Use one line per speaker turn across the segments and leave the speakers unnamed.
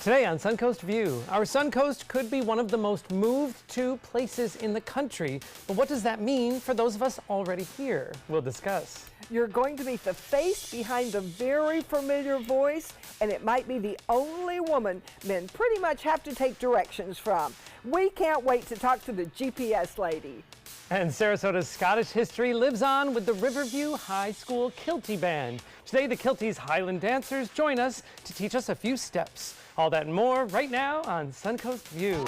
Today on Suncoast View, our Suncoast could be one of the most moved to places in the country, but what does that mean for those of us already here? We'll discuss.
You're going to meet the face behind the very familiar voice, and it might be the only woman men pretty much have to take directions from. We can't wait to talk to the GPS lady.
And Sarasota's Scottish history lives on with the Riverview High School Kilty Band. Today, the Kilty's Highland dancers join us to teach us a few steps. All that and more right now on Suncoast View.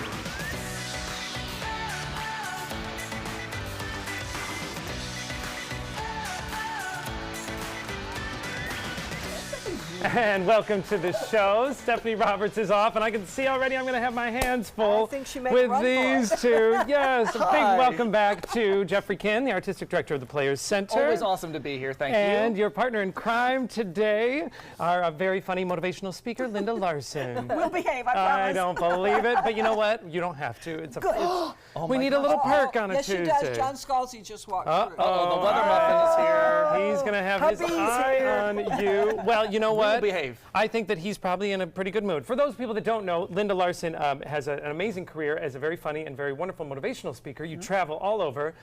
And welcome to the show. Stephanie Roberts is off, and I can see already I'm going to have my hands full with these two. Yes, a big welcome back to Jeffrey Kinn, the Artistic Director of the Players Center.
Always awesome to be here, thank you.
And your partner in crime today, our very funny motivational speaker, Linda Larson.
We'll behave, I promise.
I don't believe it, but you know what? You don't have to. It's a. We need a little perk on a Tuesday.
Yes, she does. John Scalzi just walked through.
The weather muffin is here.
He's going to have his eye on you. Well, you know what?
Behave.
I think that he's probably in a pretty good mood. For those people that don't know, Linda Larson has an amazing career as a very funny and very wonderful motivational speaker. You travel all over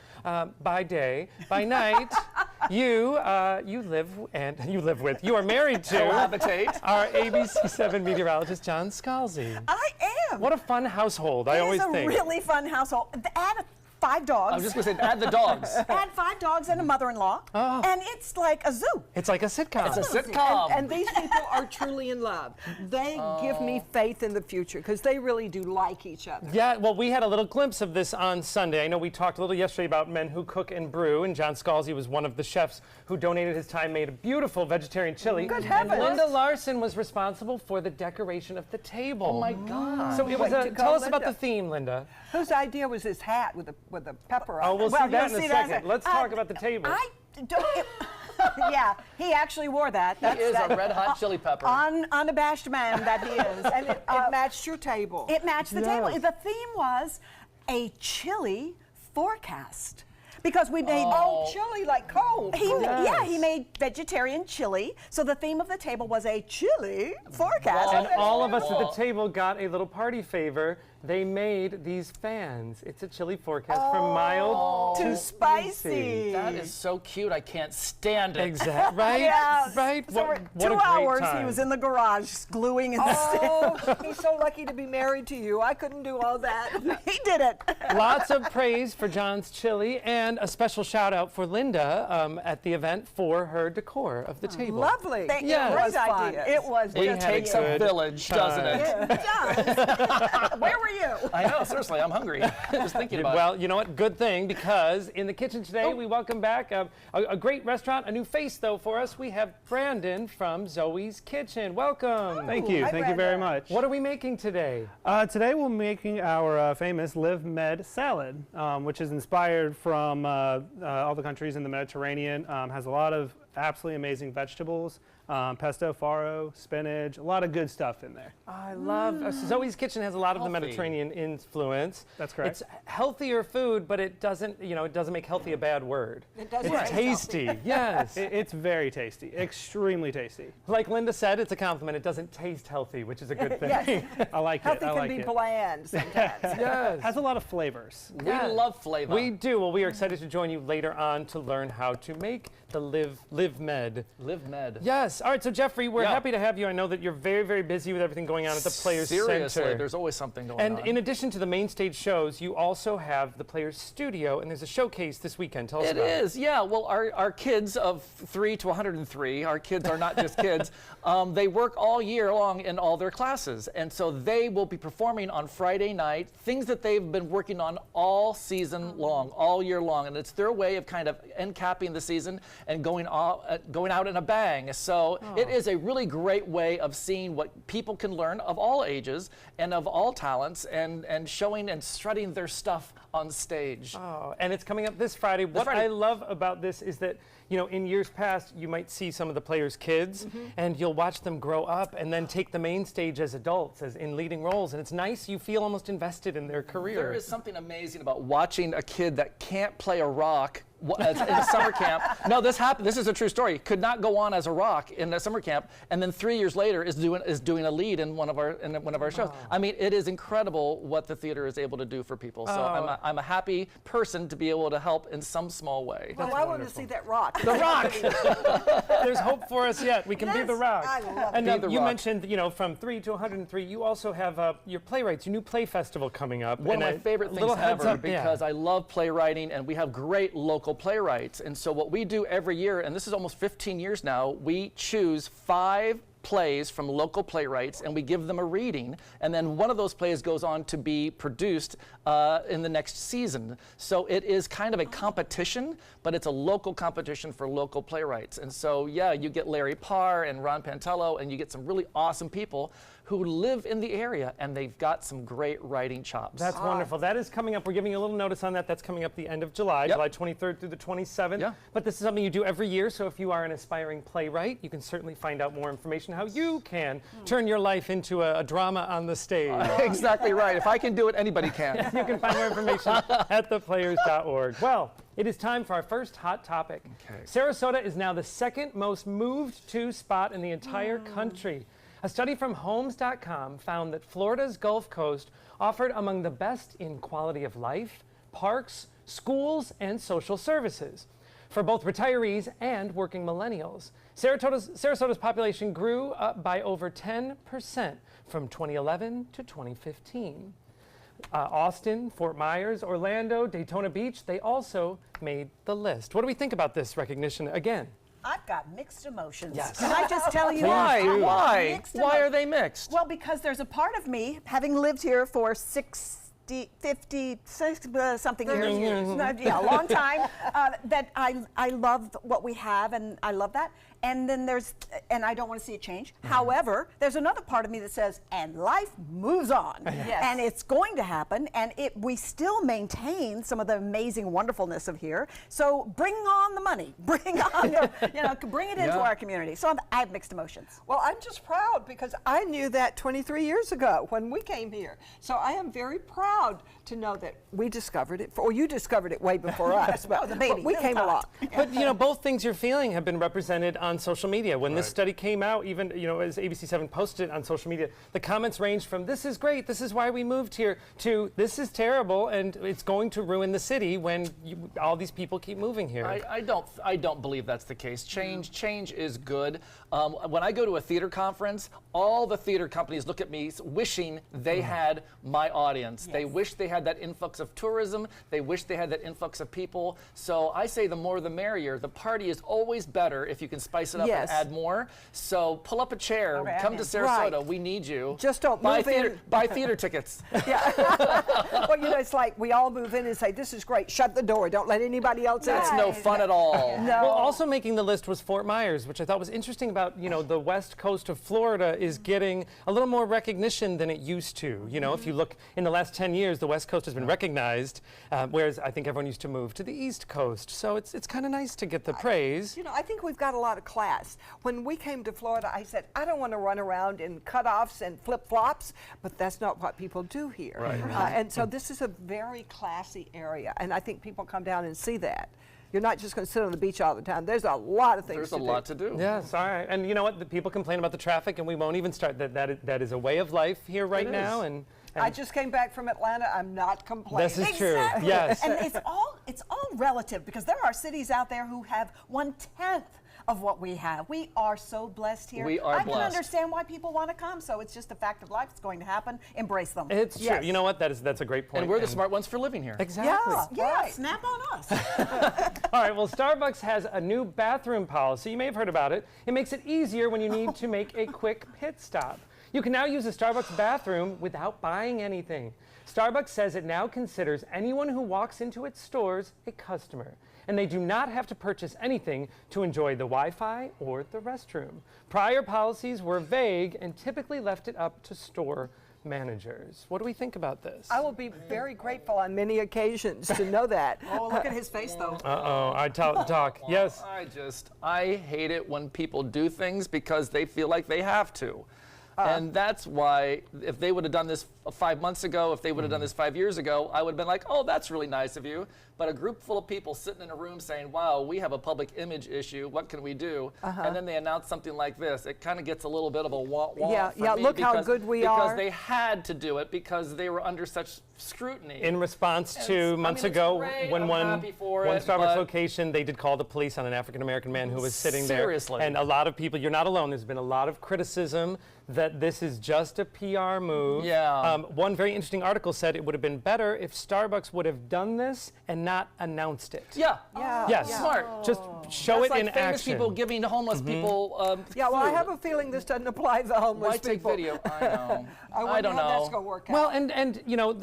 by day, by night. You are married to our ABC7 meteorologist, John Scalzi.
I am.
What a fun household, I always think.
It's a really fun household. Add 5 dogs.
I was just going to say, add the dogs.
Add 5 dogs and a mother-in-law, and it's like a zoo.
It's like a sitcom.
It's a sitcom.
And these people are truly in love. They give me faith in the future because they really do like each other.
Yeah, well, we had a little glimpse of this on Sunday. I know we talked a little yesterday about men who cook and brew, and John Scalzi was one of the chefs who donated his time, made a beautiful vegetarian chili.
Good heavens.
And Linda Larson was responsible for the decoration of the table.
Oh my God.
So it was tell us about the theme, Linda.
Whose idea was this hat with a pepper on it?
Oh, we'll see that in a second. Let's talk about the table.
Yeah, he actually wore that.
He is a red hot chili pepper.
Unabashed man that he is.
And it matched your table.
It matched the table. The theme was a chili forecast. Because we made
chili like cold.
He made vegetarian chili. So the theme of the table was a chili forecast.
And all of us at the table got a little party favor. They made these fans. It's a chili forecast from mild to spicy.
That is so cute. I can't stand it.
Exactly. Right?
Yes.
Right?
So
what
for 2 hours he was in the garage gluing and
He's so lucky to be married to you. I couldn't do all that.
He did it.
Lots of praise for John's chili and a special shout out for Linda at the event for her decor of the table.
Lovely.
Yeah.
It was
Great
fun.
idea.
It was
It takes a village, doesn't it?
It does. Where were you?
I know, seriously, I'm hungry. Just thinking about it.
Well, you know what? Good thing, because in the kitchen today, we welcome back a great restaurant, a new face, though, for us. We have Brandon from Zoe's Kitchen. Welcome.
Thank you. Thank you very much.
What are we making today?
Today we're making our famous Live Med salad, which is inspired from all the countries in the Mediterranean. Has a lot of absolutely amazing vegetables, pesto, farro, spinach, a lot of good stuff in there.
I love Zoe's Kitchen has a lot of the Mediterranean influence.
That's correct.
It's healthier food, but it doesn't make healthy a bad word. It's tasty. Yes.
It's very tasty, extremely tasty.
Like Linda said, it's a compliment. It doesn't taste healthy, which is a good thing.
Yes.
I like
Healthy
it. I like
can be
it.
bland sometimes.
Yes.
Has a lot of flavors.
We love flavor.
We do. Well, we are excited to join you later on to learn how to make the Live Med.
Live Med.
Yes. All right. So Jeffrey, we're happy to have you. I know that you're very, very busy with everything going on at the Players
Seriously,
Center.
there's always something going on.
And in addition to the main stage shows, you also have the Players Studio, and there's a showcase this weekend. Tell us about it.
It is, yeah. Well, our kids of 3 to 103, our kids are not just kids. They work all year long in all their classes, and so they will be performing on Friday night things that they've been working on all season long, all year long, and it's their way of kind of end capping the season and going out in a bang. So it is a really great way of seeing what people can learn of all ages and of all talents, and showing and strutting their stuff on stage.
Oh, and it's coming up this Friday. What I love about this is that, you know, in years past, you might see some of the players' kids, and you'll watch them grow up and then take the main stage as adults, as in leading roles, and it's nice. You feel almost invested in their career.
There is something amazing about watching a kid that can't play a rock in a summer camp. No, this happened. This is a true story. Could not go on as a rock in a summer camp, and then 3 years later is doing a lead in one of our shows. I mean, it is incredible what the theater is able to do for people. So I'm a happy person to be able to help in some small way.
Well, I want to see that rock.
The Rock.
There's hope for us yet. We can be the Rock.
I love
And
Be the
you
Rock.
mentioned, from 3 to 103, you also have your playwrights, your new play festival coming up.
One of
And
my favorite things
little heads
ever
up, yeah.
because I love playwriting and we have great local playwrights. And so what we do every year, and this is almost 15 years now, we choose 5 plays from local playwrights and we give them a reading, and then one of those plays goes on to be produced in the next season. So it is kind of a competition, but it's a local competition for local playwrights. And so yeah, you get Larry Parr and Ron Pantello, and you get some really awesome people who live in the area, and they've got some great writing chops.
That's wonderful. That is coming up. We're giving you a little notice on that. That's coming up the end of July,
Yep.
July 23rd through the 27th.
Yeah.
But this is something you do every year, so if you are an aspiring playwright, you can certainly find out more information how you can turn your life into a drama on the stage.
Exactly right. If I can do it, anybody can.
You can find more information at theplayers.org. Well, it is time for our first hot topic.
Okay.
Sarasota is now the second most moved to spot in the entire country. A study from Homes.com found that Florida's Gulf Coast offered among the best in quality of life, parks, schools, and social services. For both retirees and working millennials, Sarasota's population grew up by over 10% from 2011 to 2015. Austin, Fort Myers, Orlando, Daytona Beach, they also made the list. What do we think about this recognition again?
I've got mixed emotions.
Yes.
Can I just tell you?
Why?
I've got
Why?
mixed
Why
emo-
are they mixed?
Well, because there's a part of me, having lived here for 50, something years, no, yeah, a long time, that I love what we have, and I love that. And then and I don't want to see it change. However, there's another part of me that says, and life moves on.
Yes.
And it's going to happen, and we still maintain some of the amazing wonderfulness of here. So bring on the money. Bring on, bring it into
Yeah.
our community. So I have mixed emotions.
Well, I'm just proud because I knew that 23 years ago when we came here. So I am very proud to know that we discovered it, or you discovered it way before us. But,
the baby,
but we
little
came
tot.
along.
But both things you're feeling have been represented on social media. When this study came out, even as ABC7 posted it on social media, the comments ranged from "This is great, this is why we moved here" to "This is terrible, and it's going to ruin the city when all these people keep moving here."
I don't believe that's the case. Change is good. When I go to a theater conference, all the theater companies look at me wishing they had my audience. They wish they had that influx of tourism. They wish they had that influx of people. So I say the more the merrier. The party is always better if you can spice it up
Yes.
and add more. So pull up a chair,
Okay,
come
I'm
to
in.
Sarasota.
Right.
We need you.
Just don't
buy
move
theater,
in.
buy theater tickets.
Well, it's like we all move in and say, "This is great. Shut the door. Don't let anybody else in."
That's no fun at all.
No.
Well, also making the list was Fort Myers, which I thought was interesting about, the west coast of Florida is getting a little more recognition than it used to. If you look in the last 10 years, the west coast has been recognized, whereas I think everyone used to move to the east coast. So it's kind of nice to get the praise.
I think we've got a lot of class. When we came to Florida, I said, I don't want to run around in cutoffs and flip-flops, but that's not what people do here.
Right.
And so this is a very classy area, and I think people come down and see that. You're not just going to sit on the beach all the time. There's a lot of things
There's
to
a
do.
lot to do.
Yes, all right. And you know what? The people complain about the traffic, and we won't even start. That is a way of life here right
It
now.
is.
And
I just came back from Atlanta. I'm not complaining.
This is true.
Exactly.
Yes.
And it's all relative, because there are cities out there who have 1/10 of what we have. We are so blessed here.
We are
I can
blessed.
understand why people want to come. So it's just a fact of life. It's going to happen. Embrace them.
it's true.
Yes.
You know what? That's a great point.
And we're the smart ones for living here.
Exactly.
Yeah,
Right.
snap on us.
All right, well, Starbucks has a new bathroom policy. You may have heard about it. It makes it easier when you need to make a quick pit stop. You can now use a Starbucks bathroom without buying anything. Starbucks says it now considers anyone who walks into its stores a customer, and they do not have to purchase anything to enjoy the Wi-Fi or the restroom. Prior policies were vague and typically left it up to store managers. What do we think about this?
I will be very grateful on many occasions to know that.
Oh, look at his face, though.
Uh-oh, I talk. Yes.
I hate it when people do things because they feel like they have to. And that's why if they would have done this 5 months ago, if they would have done this 5 years ago, I would have been like, oh, that's really nice of you. But a group full of people sitting in a room saying, wow, we have a public image issue, what can we do? And then they announce something like this. It kind of gets a little bit of a wah-wah for me
look how good we are.
Because they had to do it because they were under such scrutiny.
In response to months ago, when one Starbucks
but
location, they did call the police on an African-American man who was sitting
Seriously.
there. And a lot of people, you're not alone, there's been a lot of criticism that this is just a PR move.
Yeah.
One very interesting article said it would have been better if Starbucks would have done this and not announced it.
Yeah.
Yes.
Smart.
Just show
That's
it
like
in
famous
action.
people giving to homeless people
Yeah, well, I
food.
have a feeling this doesn't apply to the homeless
Why take
people.
video? I know.
I
I
wonder
don't
how that's
know.
going to work out.
Well, and you know,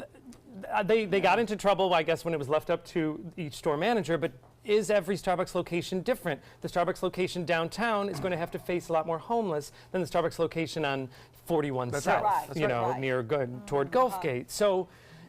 they got into trouble, I guess, when it was left up to each store manager, but is every Starbucks location different? The Starbucks location downtown is going to have to face a lot more homeless than the Starbucks location on 41 South,
right.
you know,
Right.
near toward Gulfgate. So,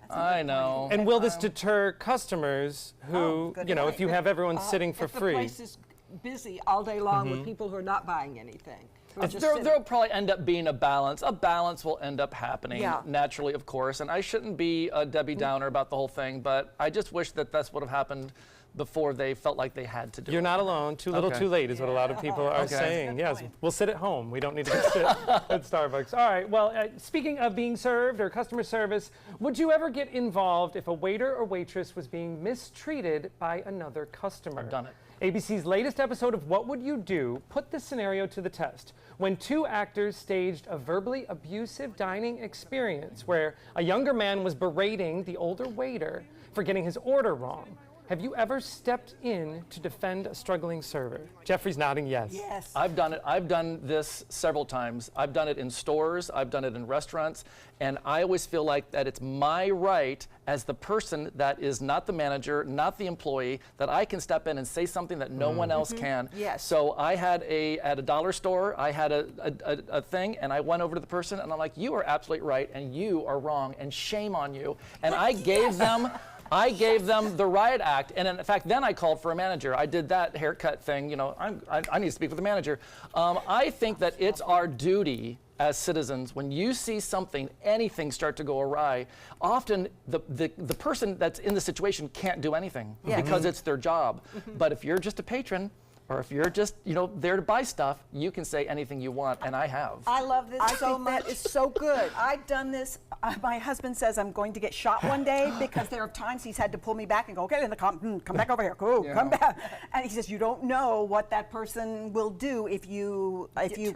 I know.
and will this deter customers who,
good
you know,
point.
if you have everyone sitting for
if
free?
the place is busy all day long with people who are not buying anything. who are just
There'll
sitting.
probably end up being a balance. A balance will end up happening
Yeah.
naturally, of course. And I shouldn't be a Debbie Downer about the whole thing, but I just wish that that's what would have happened before they felt like they had to do
You're
it.
not alone. Too little,
Okay.
too late is what a lot of people are saying. Yes, we'll sit at home. We don't need to go sit at Starbucks. All right. Well, speaking of being served or customer service, would you ever get involved if a waiter or waitress was being mistreated by another customer?
I've done it.
ABC's latest episode of What Would You Do put this scenario to the test when two actors staged a verbally abusive dining experience where a younger man was berating the older waiter for getting his order wrong. Have you ever stepped in to defend a struggling server? Jeffrey's nodding yes.
Yes.
I've done it. I've done this several times. I've done it in stores. I've done it in restaurants. And I always feel like that it's my right as the person that is not the manager, not the employee, that I can step in and say something that no one else can.
Yes.
So I had at a dollar store, I had a thing, and I went over to the person, and I'm like, you are absolutely right, and you are wrong, and shame on you. And I gave them... I gave them the riot act, and in fact, then I called for a manager. I did that haircut thing. You know, I need to speak with the manager. I think that it's our duty as citizens, when you see something, anything start to go awry, often the person that's in the situation can't do anything because it's their job. But if you're just a patron, or if you're just, you know, there to buy stuff, you can say anything you want, and I have.
I love this
I
so
think
much.
that is so good.
I've done this. My husband says I'm going to get shot one day because there are times he's had to pull me back and go, okay, then come back over here. Go, come back. And he says, you don't know what that person will do if you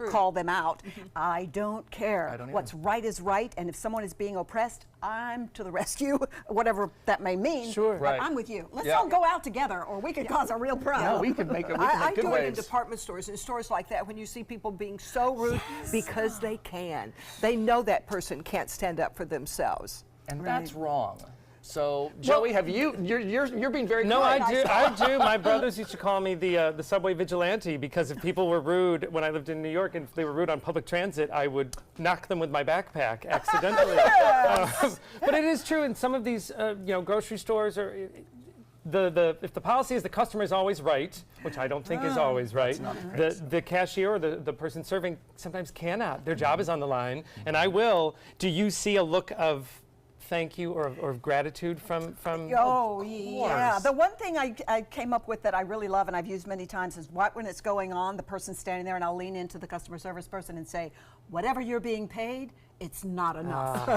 call them out. I don't care.
I don't either.
What's right is right, and if someone is being oppressed, I'm to the rescue, whatever that may mean.
Sure.
But
Right.
I'm with you. Let's
Yeah.
all go out together, or we could cause a real problem.
Yeah, we can make it. We can
I
make good
do it in
waves.
department stores and stores like that when you see people being so rude because they can. They know that person can't stand up for themselves.
And that's wrong. So, Joey, have you? You're being very
No,
kind.
I do. My brothers used to call me the subway vigilante because if people were rude when I lived in New York and if they were rude on public transit, I would knock them with my backpack accidentally. But it is true in some of these, grocery stores or. If the policy is the customer is always right, which I don't think is always right, the cashier or the person serving sometimes cannot. Their job is on the line, and I will. Do you see a look of thank you or gratitude from?
Oh, yeah. The one thing I came up with that I really love and I've used many times is when it's going on, the person's standing there and I'll lean into the customer service person and say, whatever you're being paid, it's not enough.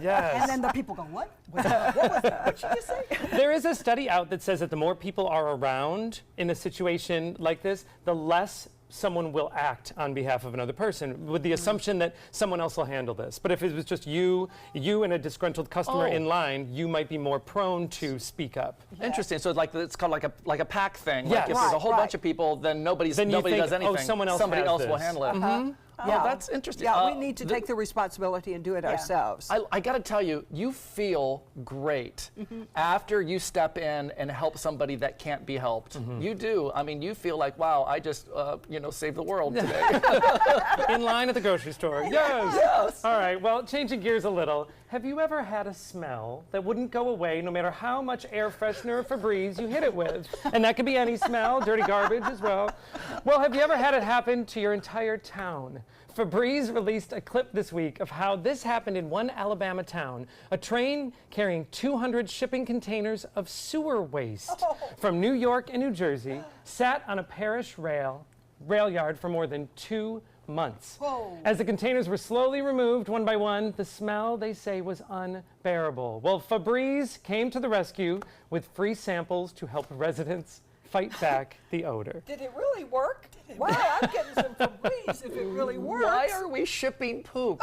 Yes.
And then the people go, what? What was that? What did you just say?
There is a study out that says that the more people are around in a situation like this, the less someone will act on behalf of another person with the assumption that someone else will handle this. But if it was just you and a disgruntled customer in line, you might be more prone to speak up.
Interesting. So it's called like a pack thing.
Yes.
Like if there's a whole
Right.
bunch of people, then nobody
Then you think,
does anything.
oh, someone else
Somebody
has
else will
this.
handle it. Well, that's interesting.
Yeah, we need to take the responsibility and do it ourselves.
I got to tell you, you feel great after you step in and help somebody that can't be helped. You do. I mean, you feel like, wow, I just, saved the world today.
In line at the grocery store. Yes. All right. Well, changing gears a little. Have you ever had a smell that wouldn't go away no matter how much air freshener or Febreze you hit it with? And that could be any smell, dirty garbage as well. Well, have you ever had it happen to your entire town? Febreze released a clip this week of how this happened in one Alabama town. A train carrying 200 shipping containers of sewer waste from New York and New Jersey sat on a parish rail yard for more than 2 months. As the containers were slowly removed one by one, the smell, they say, was unbearable. Well, Febreze came to the rescue with free samples to help residents fight back the odor.
Did it really work? Wow, I'm getting some Febreze if it really works.
Why are we shipping poop?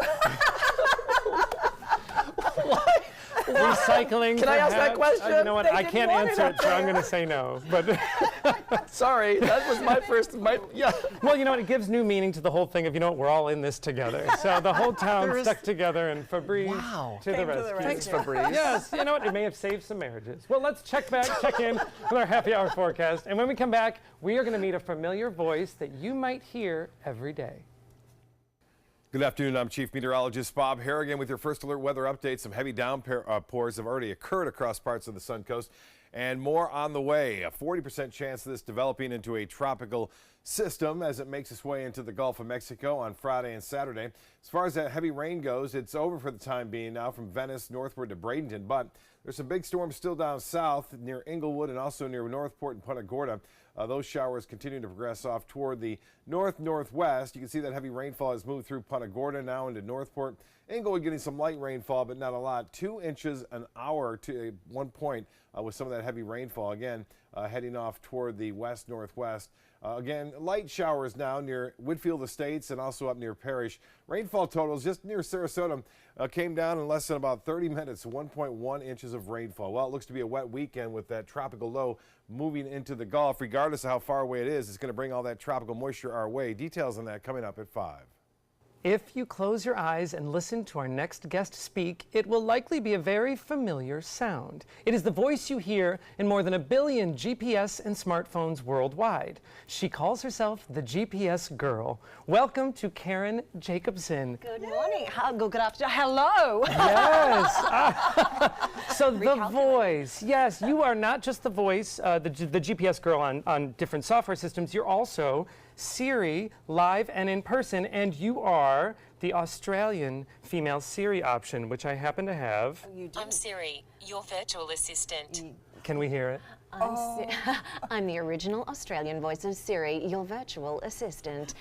Recycling.
Can I ask that question?
You know what?
They
I
didn't
can't
want it
answer
up
it, so I'm
there.
going to say no. But
Sorry, that was my first. Yeah.
well, you know what? It gives new meaning to the whole thing of, you know what? We're all in this together. So the whole town
There is-
stuck together, and Febreze
Wow.
to the
Came to the
rescue.
rescue.
Thanks, Febreze.
Yes, you know what? It may have saved some marriages. Well, let's check in with our happy hour forecast. And when we come back, we are going to meet a familiar voice that you might hear every day.
Good afternoon. I'm Chief Meteorologist Bob Harrigan with your first alert weather update. Some heavy downpours have already occurred across parts of the Suncoast, and more on the way. A 40% chance of this developing into a tropical system as it makes its way into the Gulf of Mexico on Friday and Saturday. As far as that heavy rain goes, it's over for the time being now from Venice northward to Bradenton, but there's some big storms still down south near Inglewood and also near Northport and Punta Gorda. Those showers continue to progress off toward the northwest. You can see that heavy rainfall has moved through Punta Gorda now into Northport. Inglewood getting some light rainfall, but not a lot. 2 inches an hour to one point with some of that heavy rainfall. Again, heading off toward the west-northwest. Again, light showers now near Woodfield Estates and also up near Parrish. Rainfall totals just near Sarasota came down in less than about 30 minutes, 1.1 inches of rainfall. Well, it looks to be a wet weekend with that tropical low moving into the Gulf. Regardless of how far away it is, it's going to bring all that tropical moisture our way. Details on that coming up at 5.
If you close your eyes and listen to our next guest speak, it will likely be a very familiar sound. It is the voice you hear in more than 1 billion GPS and smartphones worldwide. She calls herself the GPS Girl. Welcome to Karen Jacobson.
Good morning. Good afternoon. Hello.
Yes. So the voice. Yes, you are not just the voice, the GPS Girl on different software systems. You're also Siri live and in person, and you are the Australian female Siri option, which I happen to have.
I'm Siri, your virtual assistant.
Can we hear it?
I'm the original Australian voice of Siri, your virtual assistant.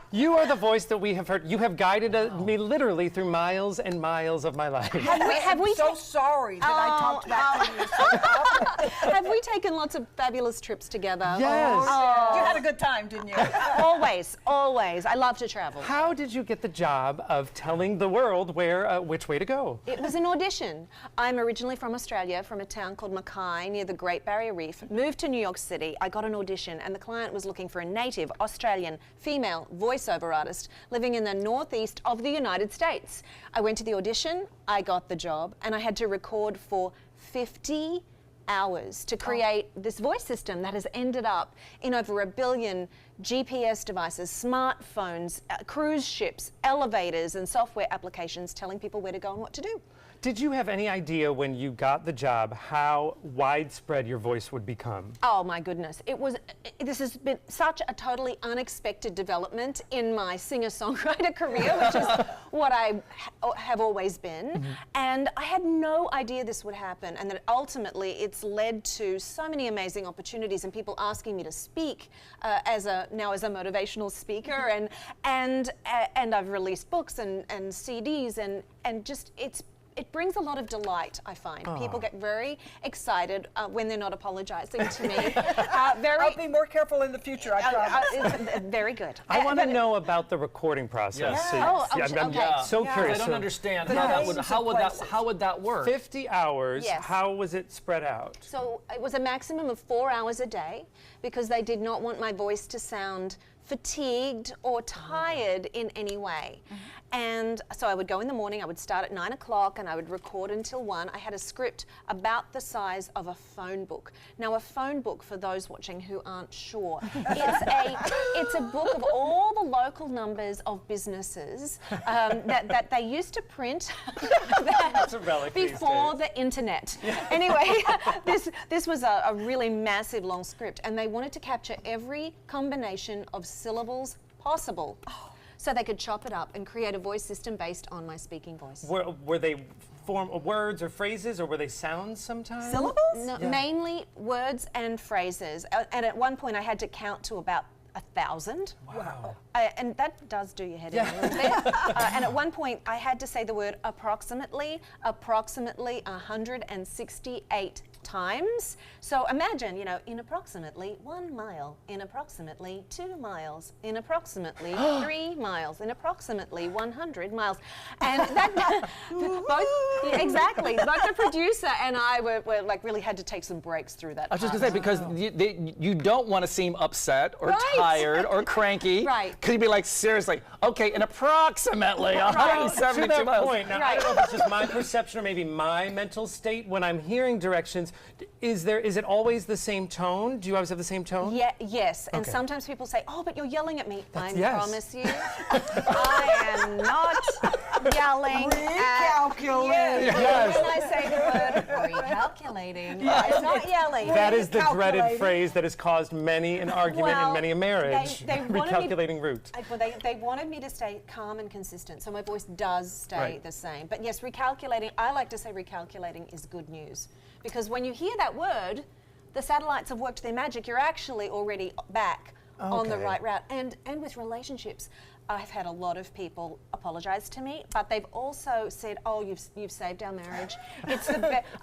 You are the voice that we have heard. You have guided me literally through miles and miles of my life.
Have we
so sorry that I talked back to you so often.
have we taken lots of fabulous trips together?
Yes.
You had a good time, didn't you?
Always, always. I love to travel.
How did you get the job of telling the world which way to go?
It was an audition. I'm originally from Australia, from a town called Mackay near the Great Barrier Reef. Moved to New York City. I got an audition, and the client was looking for a native Australian female voiceover artist living in the northeast of the United States. I went to the audition, I got the job, and I had to record for 50 hours to create this voice system that has ended up in over 1 billion GPS devices, smartphones, cruise ships, elevators, and software applications telling people where to go and what to do.
Did you have any idea when you got the job how widespread your voice would become?
Oh my goodness. This has been such a totally unexpected development in my singer-songwriter career, which is what I have always been. And I had no idea this would happen, and that ultimately it's led to so many amazing opportunities and people asking me to speak now as a motivational speaker, and I've released books and CDs, and just it brings a lot of delight, I find. People get very excited when they're not apologizing to me.
I'll be more careful in the future, I promise.
It's very good.
I want to know about the recording process.
Yes.
So, I'm
okay.
so curious.
I don't understand
The names of
how would that work?
50 hours,
Yes.
how was it spread out?
So it was a maximum of 4 hours a day because they did not want my voice to sound fatigued or tired in any way. And so I would go in the morning, I would start at 9 o'clock and I would record until 1. I had a script about the size of a phone book. Now a phone book, for those watching who aren't sure, it's a book of all the local numbers of businesses that they used to print
That's a relic these
before
days.
the internet. Anyway, this was a really massive long script, and they wanted to capture every combination of syllables possible. So they could chop it up and create a voice system based on my speaking voice.
Were they words or phrases, or were they sounds sometimes?
Syllables?
No, mainly words and phrases. And at one point I had to count to about 1,000.
Wow.
And that does do your head in a little bit. And at one point I had to say the word approximately 168 times. So imagine, you know, in approximately 1 mile, in approximately 2 miles, in approximately 3 miles, in approximately 100 miles. And that, exactly, both the producer and I were like really had to take some breaks through that.
I was just gonna say, because you don't want to seem upset or tired or cranky.
Right.
Because you'd be like, seriously, okay, in approximately 172
To that
miles.
point, now I don't know if it's just my perception or maybe my mental state when I'm hearing directions. Is it always the same tone? Do you always have the same tone?
Yeah, yes, and
Okay.
sometimes people say, "Oh, but you're yelling at me."
Yes.
Promise you, I am not yelling at you.
Yes.
When I say the word recalculating, it's not yelling.
That is the dreaded
Recalculating.
phrase that has caused many an argument and
Well,
many a marriage.
they wanted me-
Recalculating route.
They wanted me to stay calm and consistent, so my voice does stay
Right.
the same. But yes, recalculating, I like to say recalculating is good news. Because when you hear that word, the satellites have worked their magic. You're actually already back on the
Okay.
right route. And with relationships, I've had a lot of people apologize to me, but they've also said, "Oh, you've saved our marriage." It's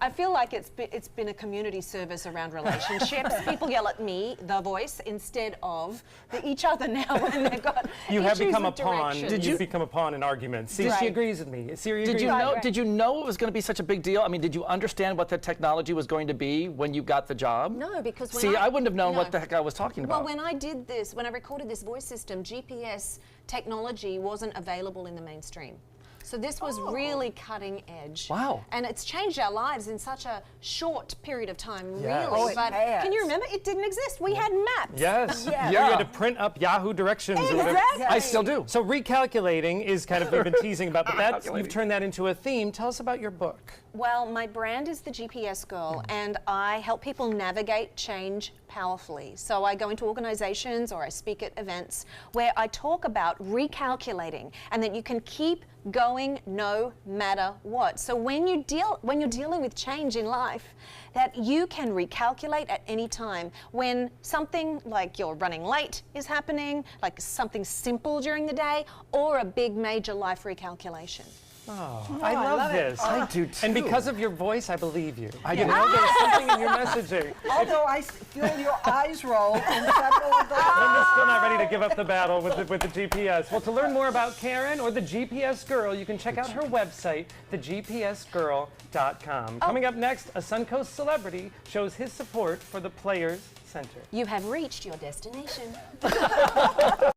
I feel like it's been a community service around relationships. People yell at me, the voice, instead of each other now when they've got
You have
issues
become a
with
pawn.
directions.
You've become a pawn in arguments. See, she
Right.
agrees with me. Siri
Did
agrees
you
with me.
know?
right.
Did you know it was going to be such a big deal? I mean, did you understand what the technology was going to be when you got the job?
No, because when
See, I wouldn't have known
no.
what the heck I was talking about.
Well, when I did this, when I recorded this voice system, GPS technology wasn't available in the mainstream. So this was really cutting edge.
Wow.
And it's changed our lives in such a short period of time,
Yes.
really.
Oh, it
but
has.
can you remember? It didn't exist. We had maps.
Yes.
Yes.
You had to print up Yahoo directions or whatever.
Exactly.
I still do.
So recalculating is kind of we've been teasing about, but that's
Recalculating.
you've turned that into a theme. Tell us about your book.
Well, my brand is the GPS Girl, and I help people navigate change powerfully. So I go into organizations or I speak at events where I talk about recalculating and that you can keep going no matter what. So when you're dealing with change in life, that you can recalculate at any time. When something like you're running late is happening, like something simple during the day, or a big major life recalculation.
I love this.
I do too.
And because of your voice, I believe you. You know, there's something in your messaging.
Although I feel your eyes roll in several of those.
Linda's still not ready to give up the battle with the GPS. Well, to learn more about Karen or the GPS Girl, you can check out her website, thegpsgirl.com. Coming up next, a Suncoast celebrity shows his support for the Players Center.
You have reached your destination.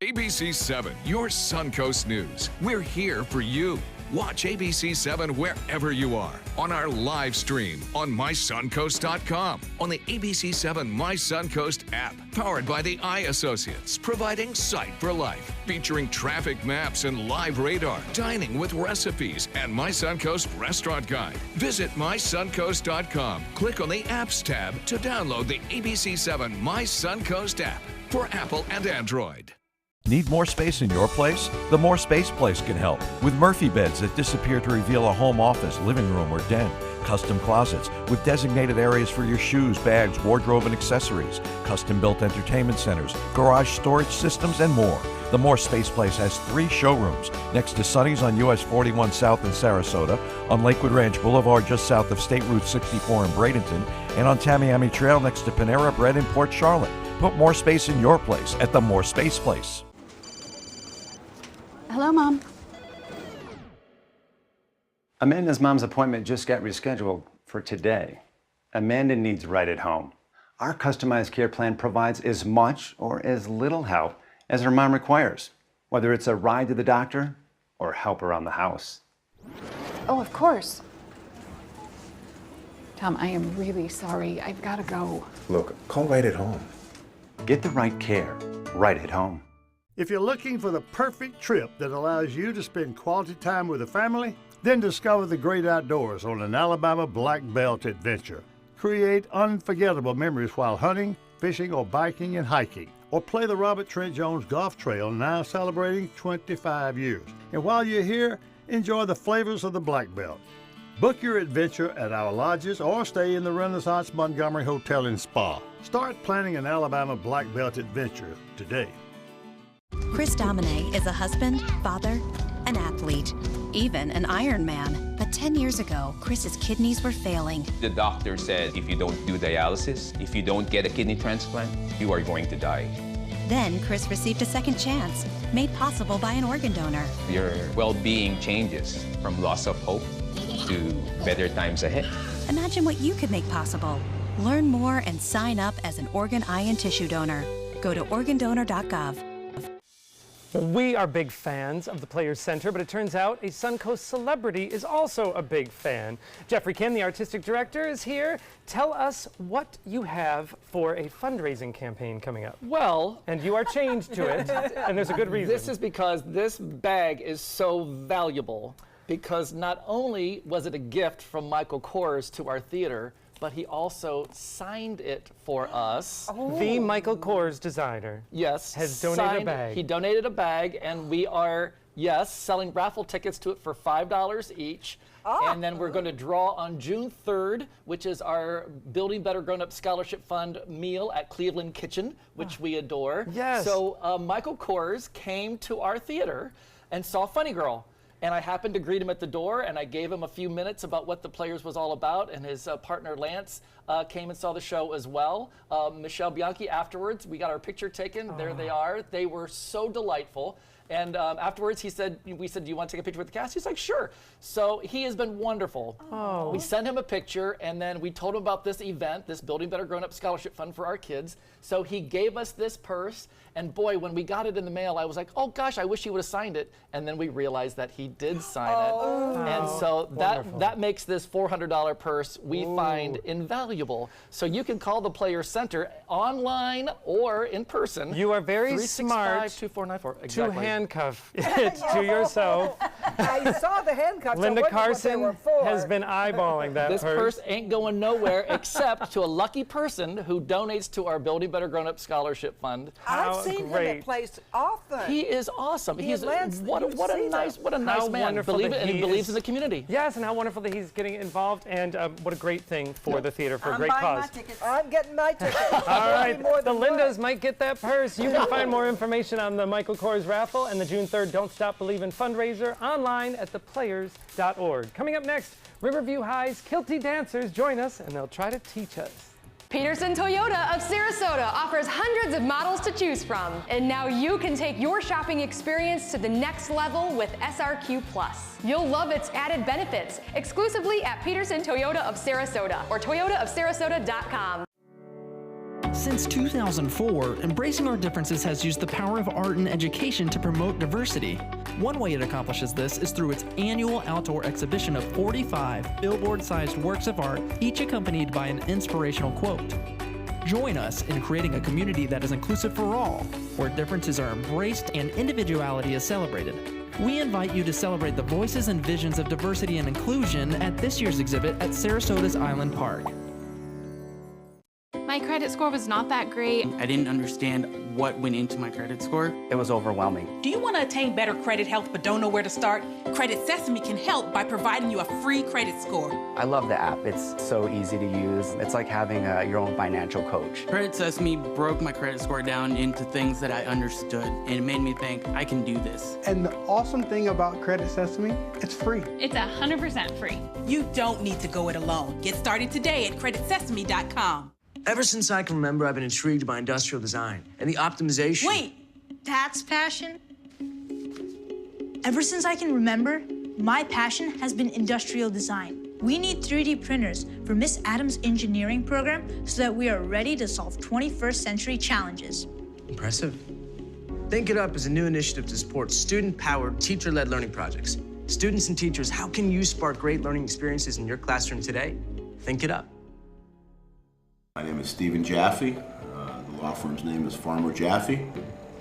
ABC 7, your Suncoast News. We're here for you. Watch ABC 7 wherever you are on our live stream on mysuncoast.com, on the ABC 7 My Suncoast app, powered by the Eye Associates, providing sight for life, featuring traffic maps and live radar, dining with recipes, and My Suncoast Restaurant Guide. Visit mysuncoast.com. Click on the Apps tab to download the ABC 7 My Suncoast app for Apple and Android.
Need more space in your place? The More Space Place can help with Murphy beds that disappear to reveal a home office, living room, or den. Custom closets with designated areas for your shoes, bags, wardrobe, and accessories. Custom-built entertainment centers, garage storage systems, and more. The More Space Place has 3 showrooms next to Sunny's on US 41 South in Sarasota, on Lakewood Ranch Boulevard just south of State Route 64 in Bradenton, and on Tamiami Trail next to Panera Bread in Port Charlotte. Put more space in your place at the More Space Place.
Hello, Mom.
Amanda's mom's appointment just got rescheduled for today. Amanda needs right at home. Our customized care plan provides as much or as little help as her mom requires, whether it's a ride to the doctor or help around the house.
Oh, of course. Tom, I am really sorry. I've got to go.
Look, call right at home.
Get the right care right at home.
If you're looking for the perfect trip that allows you to spend quality time with a family, then discover the great outdoors on an Alabama Black Belt adventure. Create unforgettable memories while hunting, fishing, or biking and hiking or play the Robert Trent Jones Golf Trail, now celebrating 25 years. And while you're here, enjoy the flavors of the Black Belt. Book your adventure at our lodges or stay in the Renaissance Montgomery Hotel and Spa. Start planning an Alabama Black Belt adventure today.
Chris Domine is a husband, father, an athlete, even an Ironman. But 10 years ago, Chris's kidneys were failing.
The doctor said if you don't do dialysis, if you don't get a kidney transplant, you are going to die.
Then Chris received a second chance, made possible by an organ donor.
Your well-being changes from loss of hope to better times ahead.
Imagine what you could make possible. Learn more and sign up as an organ, eye, and tissue donor. Go to organdonor.gov.
Well, we are big fans of the Players Center, but it turns out a Suncoast celebrity is also a big fan. Jeffrey Kim, the artistic director, is here. Tell us what you have for a fundraising campaign coming up.
Well,
and you are chained to it, and there's a good reason.
This is because this bag is so valuable, because not only was it a gift from Michael Kors to our theater, but he also signed it for us.
Oh. The Michael Kors designer.
Yes.
Has donated a bag.
He donated a bag, and we are, yes, selling raffle tickets to it for $5 each. Oh. And then we're going to draw on June 3rd, which is our Building Better Grown Up Scholarship Fund meal at Cleveland Kitchen, which we adore.
Yes.
So Michael Kors came to our theater and saw Funny Girl. And I happened to greet him at the door, and I gave him a few minutes about what the Players was all about, and his partner Lance came and saw the show as well. Michelle Bianchi afterwards, we got our picture taken. There they are. They were so delightful. And afterwards, we said, do you want to take a picture with the cast? He's like, sure. So he has been wonderful.
Oh.
We sent him a picture, and then we told him about this event, this Building Better Grown Up Scholarship Fund for our kids. So he gave us this purse, and boy, when we got it in the mail, I was like, oh gosh, I wish he would have signed it. And then we realized that he did sign it. And so that makes this $400 purse we find invaluable. So you can call the Players Center online or in person.
You are very smart
365-2494. Exactly.
to handcuff it to yourself.
I saw the handcuffs.
Linda Carson has been eyeballing that
This purse ain't going nowhere except to a lucky person who donates to our Building Better Grown Up Scholarship Fund.
I've seen him at plays often.
He is awesome. He's what a nice man.
Wonderful
And he believes in the community.
Yes, and how wonderful that he's getting involved, and what a great thing for the theater, for a great
buying
cause.
my tickets. I'm getting my tickets.
All right, the Lindas might get that purse. You can find more information on the Michael Kors raffle and the June 3rd Don't Stop Believin' fundraiser online at theplayers.org. Coming up next, Riverview High's Kilty dancers join us, and they'll try to teach us.
Peterson Toyota of Sarasota offers hundreds of models to choose from. And now you can take your shopping experience to the next level with SRQ Plus. You'll love its added benefits exclusively at Peterson Toyota of Sarasota or toyotaofsarasota.com.
Since 2004, Embracing Our Differences has used the power of art and education to promote diversity. One way it accomplishes this is through its annual outdoor exhibition of 45 billboard-sized works of art, each accompanied by an inspirational quote. Join us in creating a community that is inclusive for all, where differences are embraced and individuality is celebrated. We invite you to celebrate the voices and visions of diversity and inclusion at this year's exhibit at Sarasota's Island Park.
My credit score was not that great. I didn't understand what went into my credit score.
It was overwhelming.
Do you want to attain better credit health but don't know where to start? Credit Sesame can help by providing you a free credit score.
I love the app. It's so easy to use. It's like having your own financial coach.
Credit Sesame broke my credit score down into things that I understood, and it made me think, I can do this.
And the awesome thing about Credit Sesame, it's free.
It's 100% free. You don't need to go it alone. Get started today at creditsesame.com.
Ever since I can remember, I've been intrigued by industrial design and the optimization.
Wait, that's passion? Ever since I can remember, my passion has been industrial design. We need 3D printers for Miss Adams' engineering program so that we are ready to solve 21st century challenges.
Impressive. Think It Up is a new initiative to support student-powered, teacher-led learning projects. Students and teachers, how can you spark great learning experiences in your classroom today? Think It Up.
My name is Stephen Jaffe. The law firm's name is Farmer Jaffe.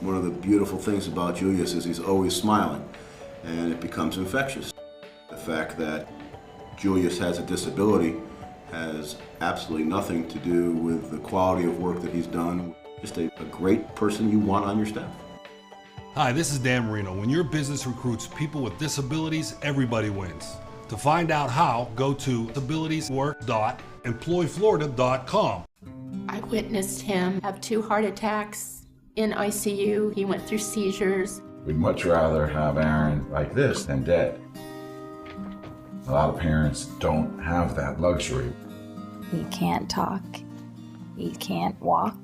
One of the beautiful things about Julius is he's always smiling, and it becomes infectious. The fact that Julius has a disability has absolutely nothing to do with the quality of work that he's done. just a great person you want on your staff.
Hi, this is Dan Marino. When your business recruits people with disabilities, everybody wins. To find out how, go to abilitieswork.employflorida.com.
I witnessed him have 2 heart attacks in ICU. He went through seizures.
We'd much rather have Aaron like this than dead. A lot of parents don't have that luxury.
He can't talk. He can't walk.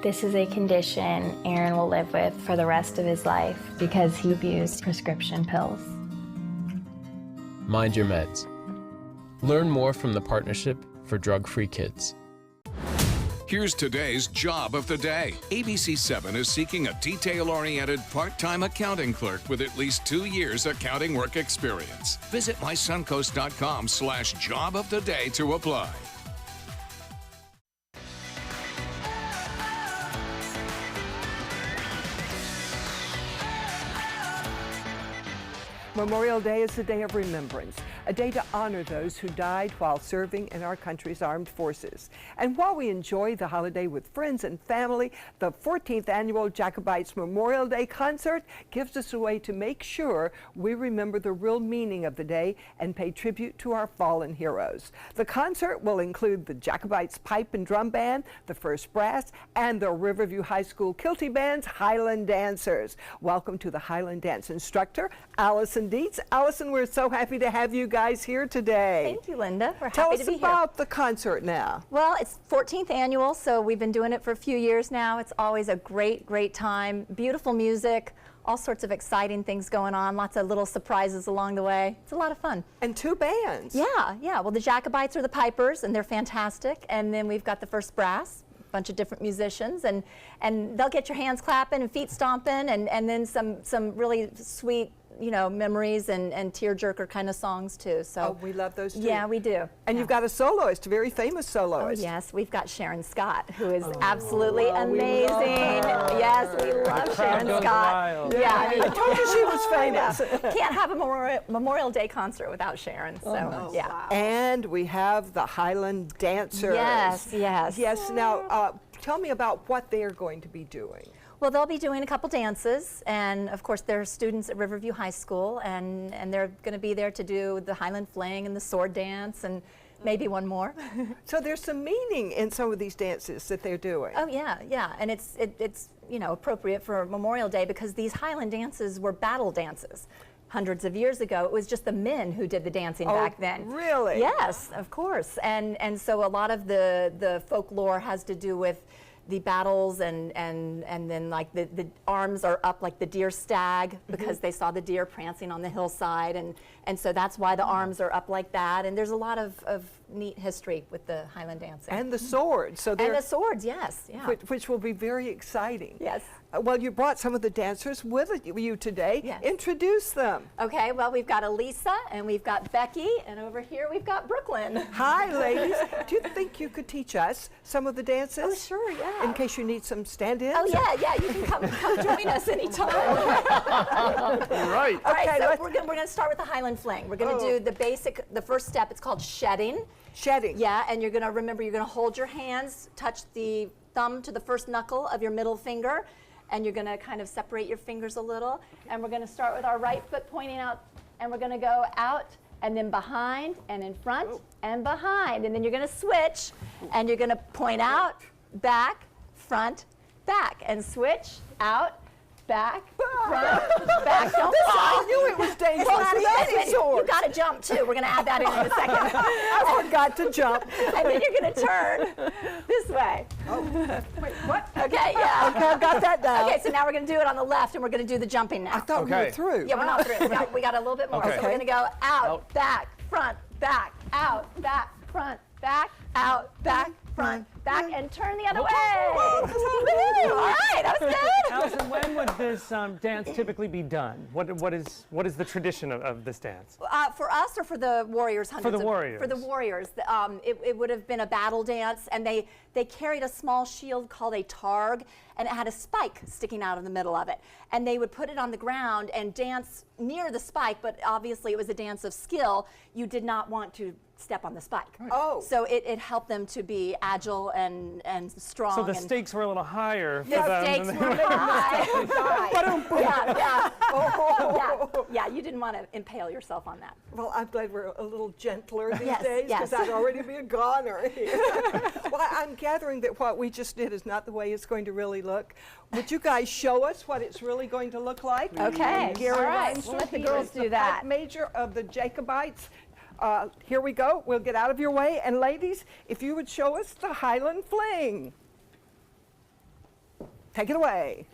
This is a condition Aaron will live with for the rest of his life because he abused prescription pills.
Mind your meds. Learn more from the Partnership for Drug-Free Kids.
Here's today's Job of the Day. ABC7 is seeking a detail-oriented part-time accounting clerk with at least 2 years accounting work experience. Visit mysuncoast.com/job of the day to apply.
Memorial Day is a day of remembrance, a day to honor those who died while serving in our country's armed forces. And while we enjoy the holiday with friends and family, the 14th annual Jacobites Memorial Day concert gives us a way to make sure we remember the real meaning of the day and pay tribute to our fallen heroes. The concert will include the Jacobites Pipe and Drum Band, the First Brass, and the Riverview High School Kilty Band's Highland Dancers. Welcome to the Highland Dance instructor, Allison Dietz. Allison, we're so happy to have you guys here today.
Thank you, Linda. We're
Tell
happy
us
to be
about
here.
the concert now.
Well, it's 14th annual, so we've been doing it for a few years now. It's always a great, great time. Beautiful music, all sorts of exciting things going on, lots of little surprises along the way. It's a lot of fun.
And 2 bands.
Yeah. Well, the Jacobites are the pipers, and they're fantastic. And then we've got the First Brass, a bunch of different musicians, and they'll get your hands clapping and feet stomping, and then some really sweet, you know, memories and tearjerker kind of songs too. So
we love those too.
Yeah, we do.
And you've got a soloist, a very famous soloist.
Oh, yes, we've got Sharon Scott, who is absolutely amazing. Yes, we love Sharon Scott.
Yeah, I mean, I told you she was famous.
Can't have a Memorial Day concert without Sharon. So yeah.
Wow. And we have the Highland Dancers.
Yes.
Yes. Now, tell me about what they are going to be doing.
Well, they'll be doing a couple dances, and of course they're students at Riverview High School, and they're going to be there to do the Highland Fling and the sword dance and maybe one more.
So there's some meaning in some of these dances that they're doing.
Oh yeah, and it's you know, appropriate for Memorial Day because these Highland dances were battle dances. Hundreds of years ago, it was just the men who did the dancing back then.
Really?
Yes, of course. And so a lot of the folklore has to do with the battles, and then like the arms are up like the deer stag because they saw the deer prancing on the hillside, and so that's why the arms are up like that. And there's a lot of neat history with the Highland dancing.
And the swords. So
and the swords, yes. Yeah.
Which will be very exciting.
Yes.
Well, you brought some of the dancers with you today.
Yes.
Introduce them.
Okay, well, we've got Elisa, and we've got Becky, and over here we've got Brooklyn.
Hi, ladies. Do you think you could teach us some of the dances?
Oh, sure, yeah.
In case you need some stand-ins?
Oh, yeah, you can come join us anytime.
Right.
All right,
Okay,
so we're going to start with the Highland Fling. We're going to do the first step. It's called shedding.
Shedding.
Yeah, and you're going to remember, you're going to hold your hands, touch the thumb to the first knuckle of your middle finger, and you're going to kind of separate your fingers a little. And we're going to start with our right foot pointing out, and we're going to go out, and then behind, and in front, and behind. And then you're going to switch, and you're going to point out, back, front, back, and switch, out, back, front, back. Don't fall.
I knew it was dangerous.
You got to jump too. We're going to add that in a second.
I forgot to jump.
And then you're going to turn this way.
Oh. Wait, what?
Okay, yeah.
Okay, I've got that down.
Okay, so now we're going to do it on the left, and we're going to do the jumping now.
I thought we were through.
Yeah, we're not through. We got a little bit more.
Okay.
So we're going to go out, back, front, back, out, back, front, back, out, back, front, back, and turn the other way. Woo-hoo. All right, that was good.
Allison, when would this dance typically be done? What is the tradition of this dance?
For us or for the Warriors?
For the Warriors.
For the Warriors. It would have been a battle dance, and they carried a small shield called a targ, and it had a spike sticking out of the middle of it. And they would put it on the ground and dance near the spike, but obviously it was a dance of skill. You did not want to step on the spike.
Oh.
So it helped them to be agile and strong.
So the stakes were a little higher for
the
them.
stakes were high. Yeah, you didn't want to impale yourself on that.
Well, I'm glad we're a little gentler these
Yes,
days, because
yes.
I'd already be a goner here. Well, I'm gathering that what we just did is not the way it's going to really look. Would you guys show us what it's really going to look like?
Okay,
Gary
all right,
Reinsdorf,
we'll let the
he
girls
is
do
the
that.
Pipe Major of the Jacobites. Here we go. We'll get out of your way. And ladies, if you would show us the Highland Fling. Take it away.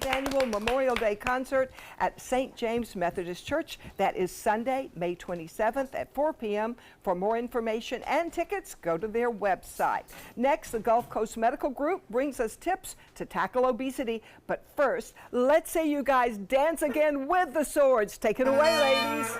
Annual Memorial Day concert at St. James Methodist Church. That is Sunday, May 27th at 4 p.m. For more information and tickets, go to their website. Next, the Gulf Coast Medical Group brings us tips to tackle obesity. But first, let's see you guys dance again with the swords. Take it away, ladies.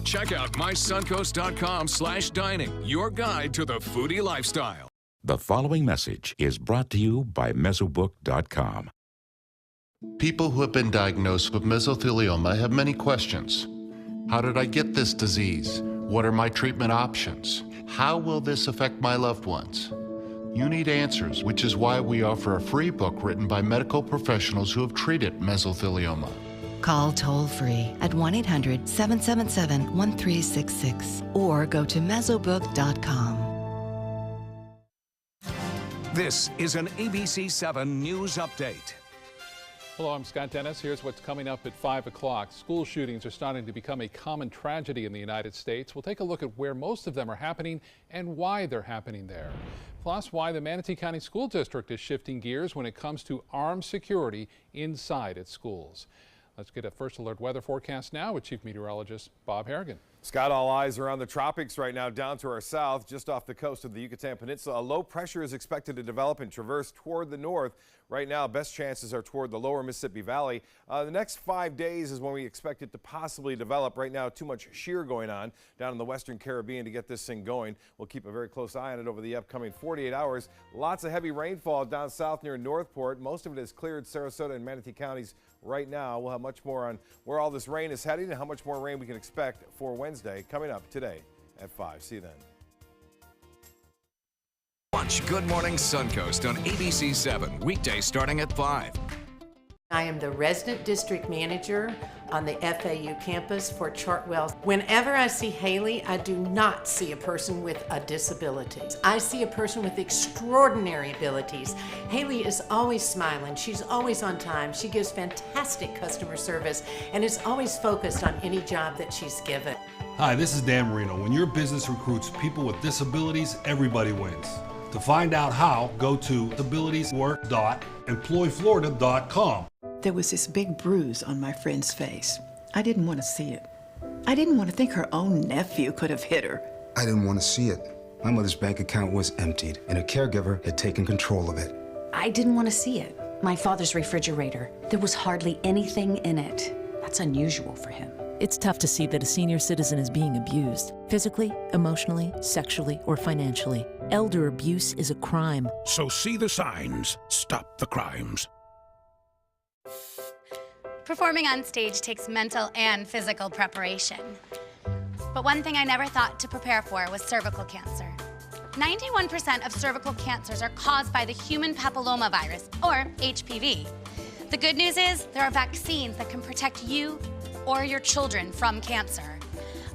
Check out mysuncoast.com/dining, your guide to the foodie lifestyle.
The following message is brought to you by Mesobook.com.
People who have been diagnosed with mesothelioma have many questions. How did I get this disease? What are my treatment options? How will this affect my loved ones? You need answers, which is why we offer a free book written by medical professionals who have treated mesothelioma.
Call toll-free at 1-800-777-1366 or go to mesobook.com.
This is an ABC 7 News Update.
Hello, I'm Scott Dennis. Here's what's coming up at 5 o'clock. School shootings are starting to become a common tragedy in the United States. We'll take a look at where most of them are happening and why they're happening there. Plus, why the Manatee County School District is shifting gears when it comes to armed security inside its schools. Let's get a first alert weather forecast now with Chief Meteorologist Bob Harrigan.
Scott, all eyes are on the tropics right now down to our south, just off the coast of the Yucatan Peninsula. A low pressure is expected to develop and traverse toward the north. Right now, best chances are toward the lower Mississippi Valley. The next 5 days is when we expect it to possibly develop. Right now, too much shear going on down in the western Caribbean to get this thing going. We'll keep a very close eye on it over the upcoming 48 hours. Lots of heavy rainfall down south near Northport. Most of it has cleared Sarasota and Manatee counties right now. We'll have much more on where all this rain is heading and how much more rain we can expect for Wednesday coming up today at 5. See you then.
Watch Good Morning Suncoast on ABC 7, weekdays starting at 5.
I am the resident district manager on the FAU campus for Chartwell. Whenever I see Haley, I do not see a person with a disability. I see a person with extraordinary abilities. Haley is always smiling. She's always on time. She gives fantastic customer service and is always focused on any job that she's given.
Hi, this is Dan Marino. When your business recruits people with disabilities, everybody wins. To find out how, go to abilitieswork.employflorida.com.
There was this big bruise on my friend's face. I didn't want to see it. I didn't want to think her own nephew could have hit her.
I didn't want to see it. My mother's bank account was emptied, and a caregiver had taken control of it.
I didn't want to see it. My father's refrigerator. There was hardly anything in it. That's unusual for him.
It's tough to see that a senior citizen is being abused, physically, emotionally, sexually, or financially. Elder abuse is a crime.
So see the signs, stop the crimes.
Performing on stage takes mental and physical preparation. But one thing I never thought to prepare for was cervical cancer. 91% of cervical cancers are caused by the human papillomavirus, or HPV. The good news is there are vaccines that can protect you or your children from cancer.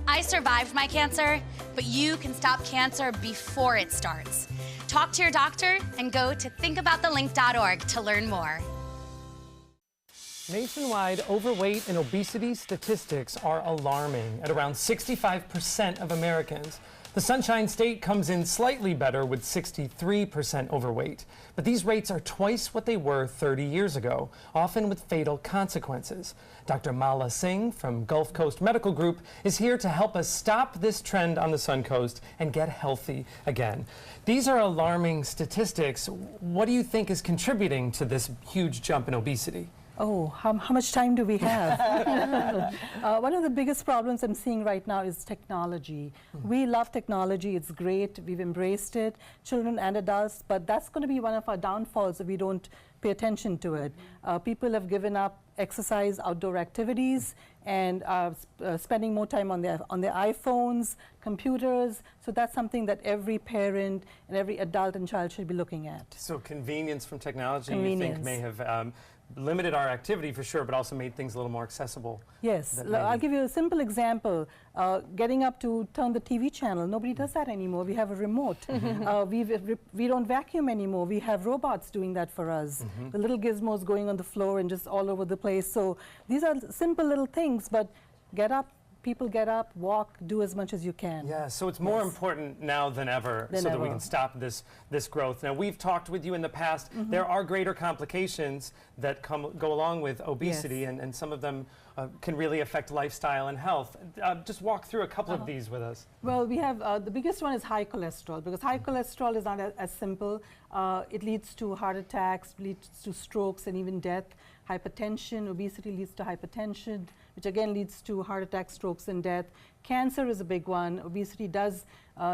I survived my cancer, but you can stop cancer before it starts. Talk to your doctor and go to thinkaboutthelink.org to learn more.
Nationwide, overweight and obesity statistics are alarming at around 65% of Americans. The Sunshine State comes in slightly better with 63% overweight. But these rates are twice what they were 30 years ago, often with fatal consequences. Dr. Mala Singh from Gulf Coast Medical Group is here to help us stop this trend on the Suncoast and get healthy again. These are alarming statistics. What do you think is contributing to this huge jump in obesity?
Oh, how much time do we have? One of the biggest problems I'm seeing right now is technology. We love technology, it's great, we've embraced it, children and adults, but that's going to be one of our downfalls if we don't pay attention to it. People have given up exercise, outdoor activities, and spending more time on their iPhones, computers, so that's something that every parent and every adult and child should be looking at.
So convenience from technology, you think, may have limited our activity for sure, but also made things a little more accessible.
Yes, I'll give you a simple example. Getting up to turn the TV channel, nobody does that anymore. We have a remote. We don't vacuum anymore. We have robots doing that for us. The little gizmos going on the floor and just all over the place. So these are simple little things, but get up. People get up, walk, do as much as you can.
Yeah, so it's more important now than ever that we can stop this growth. Now, we've talked with you in the past. There are greater complications that go along with obesity, and some of them can really affect lifestyle and health. Just walk through a couple of these with us.
Well, we have the biggest one is high cholesterol, because high cholesterol is not as simple. It leads to heart attacks, leads to strokes and even death. Hypertension, obesity leads to hypertension, which again leads to heart attacks, strokes, and death. Cancer is a big one. Obesity does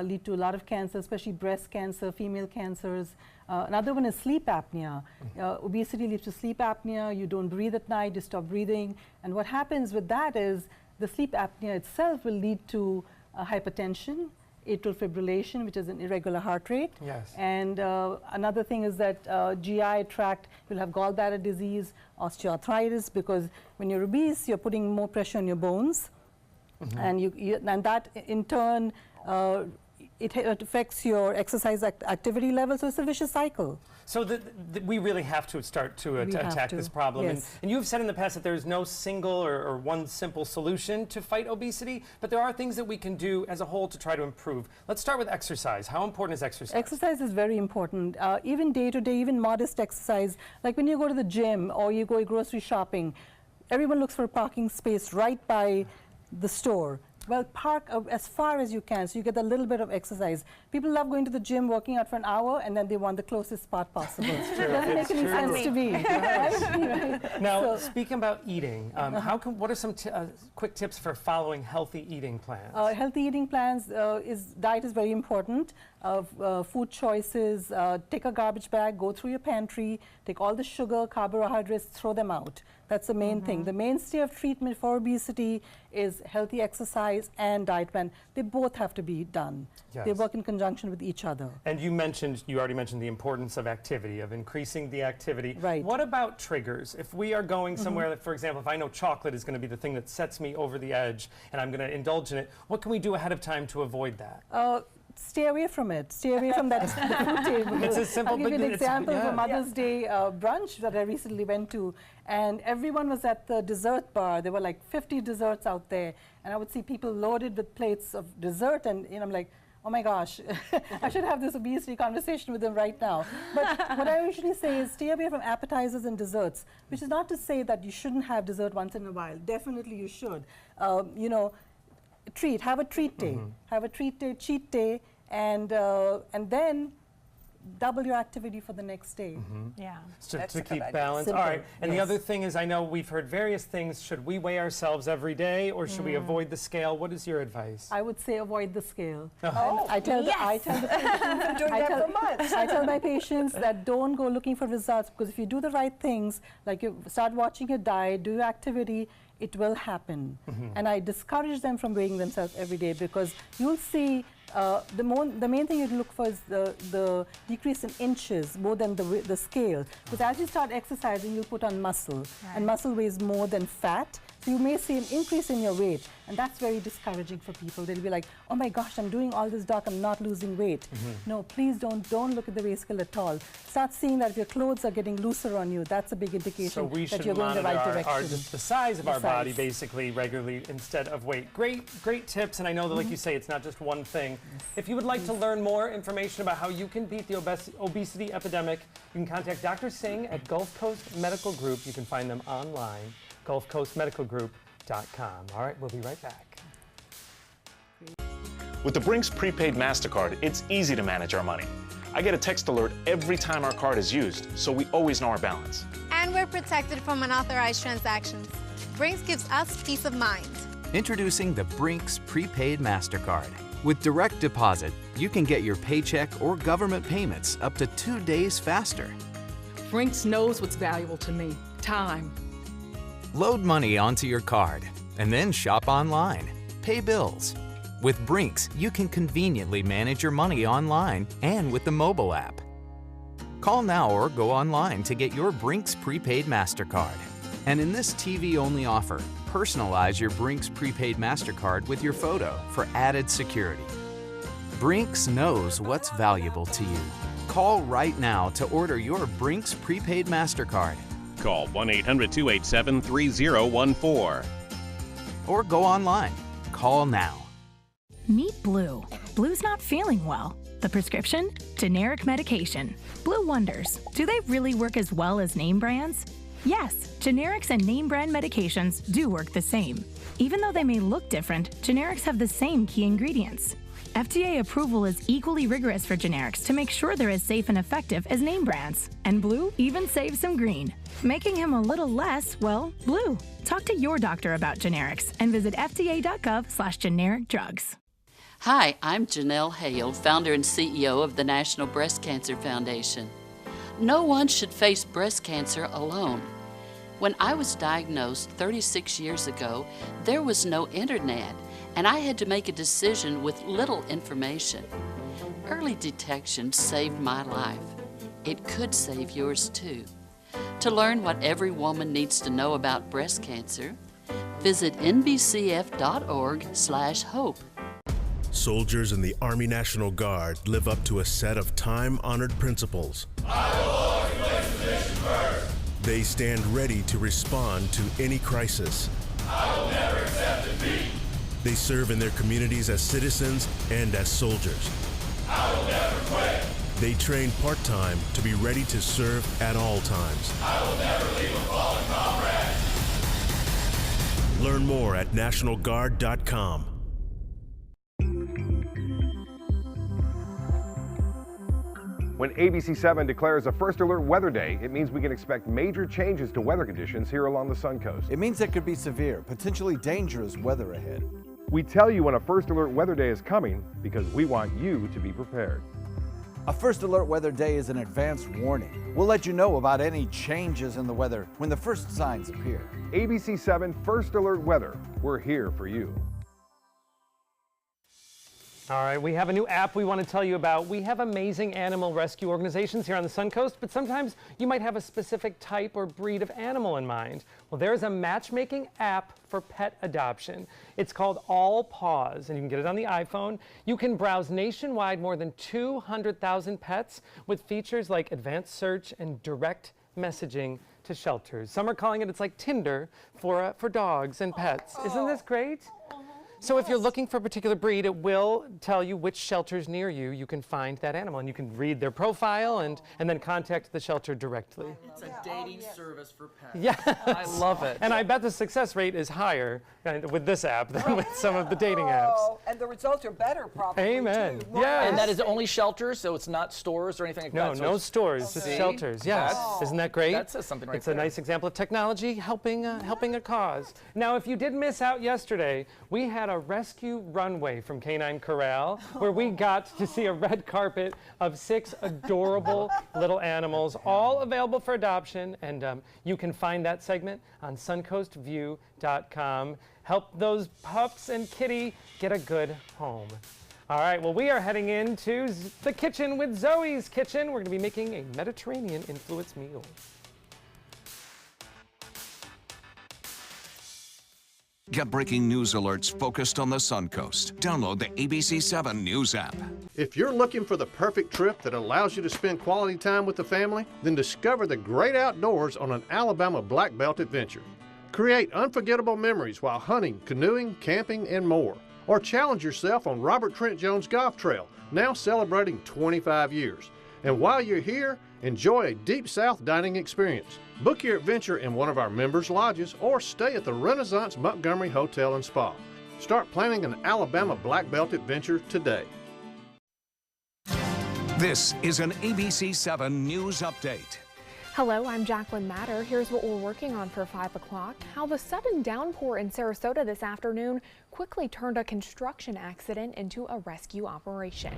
lead to a lot of cancer, especially breast cancer, female cancers. Another one is sleep apnea. Obesity leads to sleep apnea. You don't breathe at night, you stop breathing. And what happens with that is the sleep apnea itself will lead to hypertension, atrial fibrillation, which is an irregular heart rate.
Yes.
And another thing is that GI tract, you'll have gallbladder disease, osteoarthritis, because when you're obese, you're putting more pressure on your bones. And and that in turn, it affects your exercise activity level, so it's a vicious cycle.
So we really have to start to attack this problem.
Yes.
And you've said in the past that there's no single or one simple solution to fight obesity, but there are things that we can do as a whole to try to improve. Let's start with exercise. How important is exercise?
Exercise is very important. Even day to day, even modest exercise, like when you go to the gym or you go grocery shopping, everyone looks for a parking space right by the store. Well, park as far as you can, so you get a little bit of exercise. People love going to the gym, working out for an hour, and then they want the closest spot possible. It doesn't make any sense to me. Right?
Now, speaking about eating, what are some quick tips for following healthy eating plans?
Healthy eating plans, diet is very important. Food choices, take a garbage bag, go through your pantry, take all the sugar, carbohydrates, throw them out. That's the main thing. The mainstay of treatment for obesity is healthy exercise and diet plan. They both have to be done. Yes. They work in conjunction. conjunction with each other.
And you already mentioned the importance of activity, of increasing the activity.
Right.
What about triggers? If we are going somewhere, that, for example, if I know chocolate is going to be the thing that sets me over the edge and I'm going to indulge in it, what can we do ahead of time to avoid that?
Stay away from it. Stay away from that food table.
It's as simple,
I'll give you an example of a
yeah.
Mother's Day brunch that I recently went to, and everyone was at the dessert bar. There were like 50 desserts out there, and I would see people loaded with plates of dessert, and I'm like, oh my gosh, I should have this obesity conversation with them right now. But what I usually say is stay away from appetizers and desserts, which is not to say that you shouldn't have dessert once in a while. Definitely you should. Have a treat day. Have a treat day, cheat day, and then double your activity for the next day.
Yeah.
To keep balance. All right. And the other thing is, I know we've heard various things. Should we weigh ourselves every day, or should we avoid the scale? What is your advice?
I would say avoid the scale.
Oh.
I tell the patients, I tell my patients that don't go looking for results, because if you do the right things, like you start watching your diet, do your activity, it will happen. And I discourage them from weighing themselves every day, because you'll see the main thing you look for is the decrease in inches more than the scale. Because as you start exercising, you put on muscle, and muscle weighs more than fat. So you may see an increase in your weight, and that's very discouraging for people. They'll be like, oh my gosh, I'm doing all this, doc, I'm not losing weight. No, please don't look at the weight scale at all. Start seeing that if your clothes are getting looser on you, that's a big indication that you're going the right direction.
The size of our body basically regularly instead of weight. Great tips, and I know that, like you say, it's not just one thing. If you would like to learn more information about how you can beat the obesity epidemic, you can contact Dr. Singh at Gulf Coast Medical Group. You can find them online, gulfcoastmedicalgroup.com. All right, we'll be right back.
With the Brinks prepaid MasterCard, it's easy to manage our money. I get a text alert every time our card is used, so we always know our balance.
And we're protected from unauthorized transactions. Brinks gives us peace of mind.
Introducing the Brinks prepaid MasterCard. With direct deposit, you can get your paycheck or government payments up to 2 days faster.
Brinks knows what's valuable to me, time.
Load money onto your card and then shop online. Pay bills. With Brinks, you can conveniently manage your money online and with the mobile app. Call now or go online to get your Brinks prepaid MasterCard. And in this TV-only offer, personalize your Brinks prepaid MasterCard with your photo for added security. Brinks knows what's valuable to you. Call right now to order your Brinks prepaid MasterCard.
Call 1-800-287-3014.
Or go online. Call now.
Meet Blue. Blue's not feeling well. The prescription? Generic medication. Blue wonders, do they really work as well as name brands? Yes, generics and name brand medications do work the same. Even though they may look different, generics have the same key ingredients. FDA approval is equally rigorous for generics to make sure they're as safe and effective as name brands. And Blue even saves some green, making him a little less, well, blue. Talk to your doctor about generics and visit fda.gov/generic drugs.
Hi, I'm Janelle Hale, founder and CEO of the National Breast Cancer Foundation. No one should face breast cancer alone. When I was diagnosed 36 years ago, there was no internet, and I had to make a decision with little information. Early detection saved my life. It could save yours too. To learn what every woman needs to know about breast cancer, visit nbcf.org/hope.
Soldiers in the Army National Guard live up to a set of time-honored principles.
I will always place the mission first.
They stand ready to respond to any crisis.
I will never accept defeat.
They serve in their communities as citizens and as soldiers.
I will never quit.
They train part-time to be ready to serve at all times.
I will never leave a fallen comrade.
Learn more at nationalguard.com.
When ABC7 declares a first alert weather day, it means we can expect major changes to weather conditions here along the Suncoast.
It means there could be severe, potentially dangerous weather ahead.
We tell you when a first alert weather day is coming because we want you to be prepared.
A first alert weather day is an advance warning. We'll let you know about any changes in the weather when the first signs appear.
ABC7 First Alert Weather. We're here for you.
All right, we have a new app we want to tell you about. We have amazing animal rescue organizations here on the Suncoast, but sometimes you might have a specific type or breed of animal in mind. Well, there's a matchmaking app for pet adoption. It's called All Paws, and you can get it on the iPhone. You can browse nationwide more than 200,000 pets with features like advanced search and direct messaging to shelters. Some are calling it, it's like Tinder for dogs and pets. Isn't this great? So if you're looking for a particular breed, it will tell you which shelters near you you can find that animal, and you can read their profile and then contact the shelter directly.
It's a dating service for pets.
Yeah.
I love it.
And I bet the success rate is higher with this app than with some of the dating apps.
And the results are better, probably.
Amen.
Too.
Yes.
And that is only shelters, so it's not stores or anything like
No,
that? So
no stores, just shelters. Yes. Isn't that great?
That says something right
It's
there.
a nice example of technology helping a cause. Now, if you did miss out yesterday, we had a rescue runway from Canine Corral where we got to see a red carpet of 6 adorable little animals, all available for adoption. And you can find that segment on suncoastview.com. Help those pups and kitty get a good home. All right, well, we are heading into the kitchen with Zoe's Kitchen. We're going to be making a Mediterranean influenced meal.
Get breaking news alerts focused on the Suncoast. Download the ABC7 News app.
If you're looking for the perfect trip that allows you to spend quality time with the family, then discover the great outdoors on an Alabama Black Belt adventure. Create unforgettable memories while hunting, canoeing, camping, and more. Or challenge yourself on Robert Trent Jones Golf Trail, now celebrating 25 years. And while you're here, enjoy a Deep South dining experience. Book your adventure in one of our members' lodges or stay at the Renaissance Montgomery Hotel and Spa. Start planning an Alabama Black Belt adventure today.
This is an ABC7 News Update.
Hello, I'm Jacqueline Matter. Here's what we're working on for 5 o'clock. How the sudden downpour in Sarasota this afternoon quickly turned a construction accident into a rescue operation.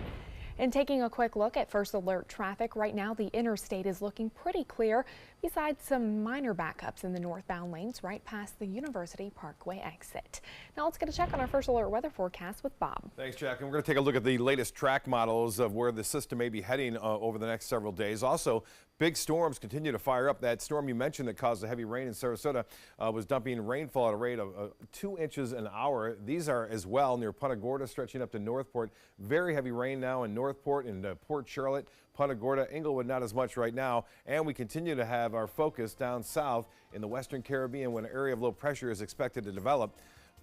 And taking a quick look at first alert traffic, right now the interstate is looking pretty clear, besides some minor backups in the northbound lanes right past the University Parkway exit. Now let's get a check on our first alert weather forecast with Bob.
Thanks, Jack. And we're going to take a look at the latest track models of where the system may be heading over the next several days. Also, big storms continue to fire up. That storm you mentioned that caused the heavy rain in Sarasota was dumping rainfall at a rate of 2 inches an hour. These are as well near Punta Gorda, stretching up to Northport. Very heavy rain now in Northport and Port Charlotte, Punta Gorda, Englewood, not as much right now. And we continue to have our focus down south in the Western Caribbean when an area of low pressure is expected to develop,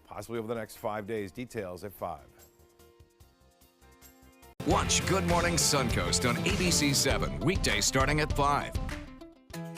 possibly over the next 5 days. Details at 5.
Watch Good Morning Suncoast on ABC7, weekdays starting at 5.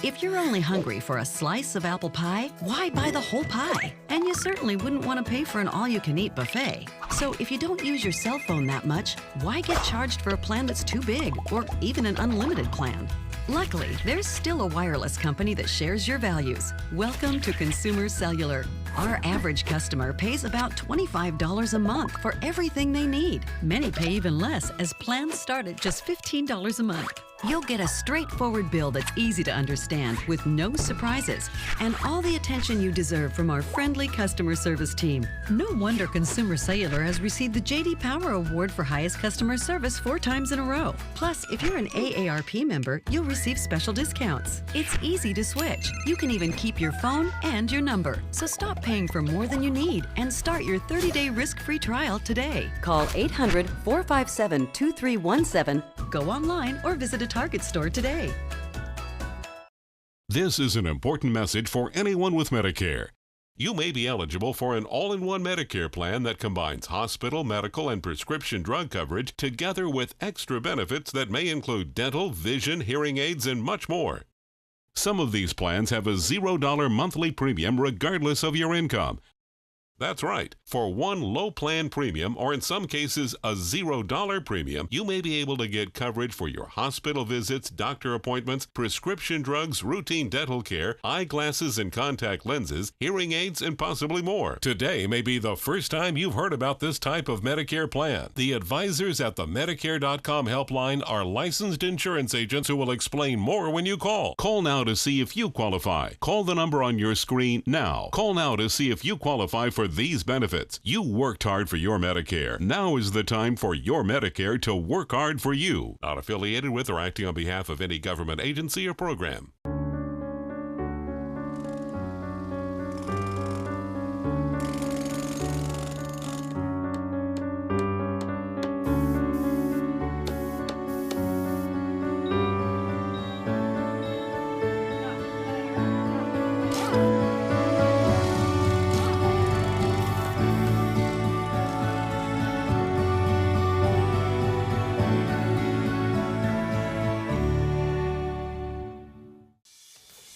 If you're only hungry for a slice of apple pie, why buy the whole pie? And you certainly wouldn't want to pay for an all-you-can-eat buffet. So if you don't use your cell phone that much, why get charged for a plan that's too big or even an unlimited plan? Luckily, there's still a wireless company that shares your values. Welcome to Consumer Cellular. Our average customer pays about $25 a month for everything they need. Many pay even less, as plans start at just $15 a month. You'll get a straightforward bill that's easy to understand with no surprises and all the attention you deserve from our friendly customer service team. No wonder Consumer Cellular has received the J.D. Power Award for highest customer service 4 times in a row. Plus, if you're an AARP member, you'll receive special discounts. It's easy to switch. You can even keep your phone and your number. So stop paying for more than you need and start your 30-day risk-free trial today. Call 800-457-2317, go online, or visit a Target store today.
This is an important message for anyone with Medicare. You may be eligible for an all-in-one Medicare plan that combines hospital, medical, and prescription drug coverage together with extra benefits that may include dental, vision, hearing aids, and much more. Some of these plans have a $0 monthly premium regardless of your income. That's right. For one low plan premium, or in some cases a $0 premium, you may be able to get coverage for your hospital visits, doctor appointments, prescription drugs, routine dental care, eyeglasses and contact lenses, hearing aids, and possibly more. Today may be the first time you've heard about this type of Medicare plan. The advisors at the Medicare.com helpline are licensed insurance agents who will explain more when you call. Call now to see if you qualify. Call the number on your screen now. Call now to see if you qualify for for these benefits. You worked hard for your Medicare. Now is the time for your Medicare to work hard for you. Not affiliated with or acting on behalf of any government agency or program.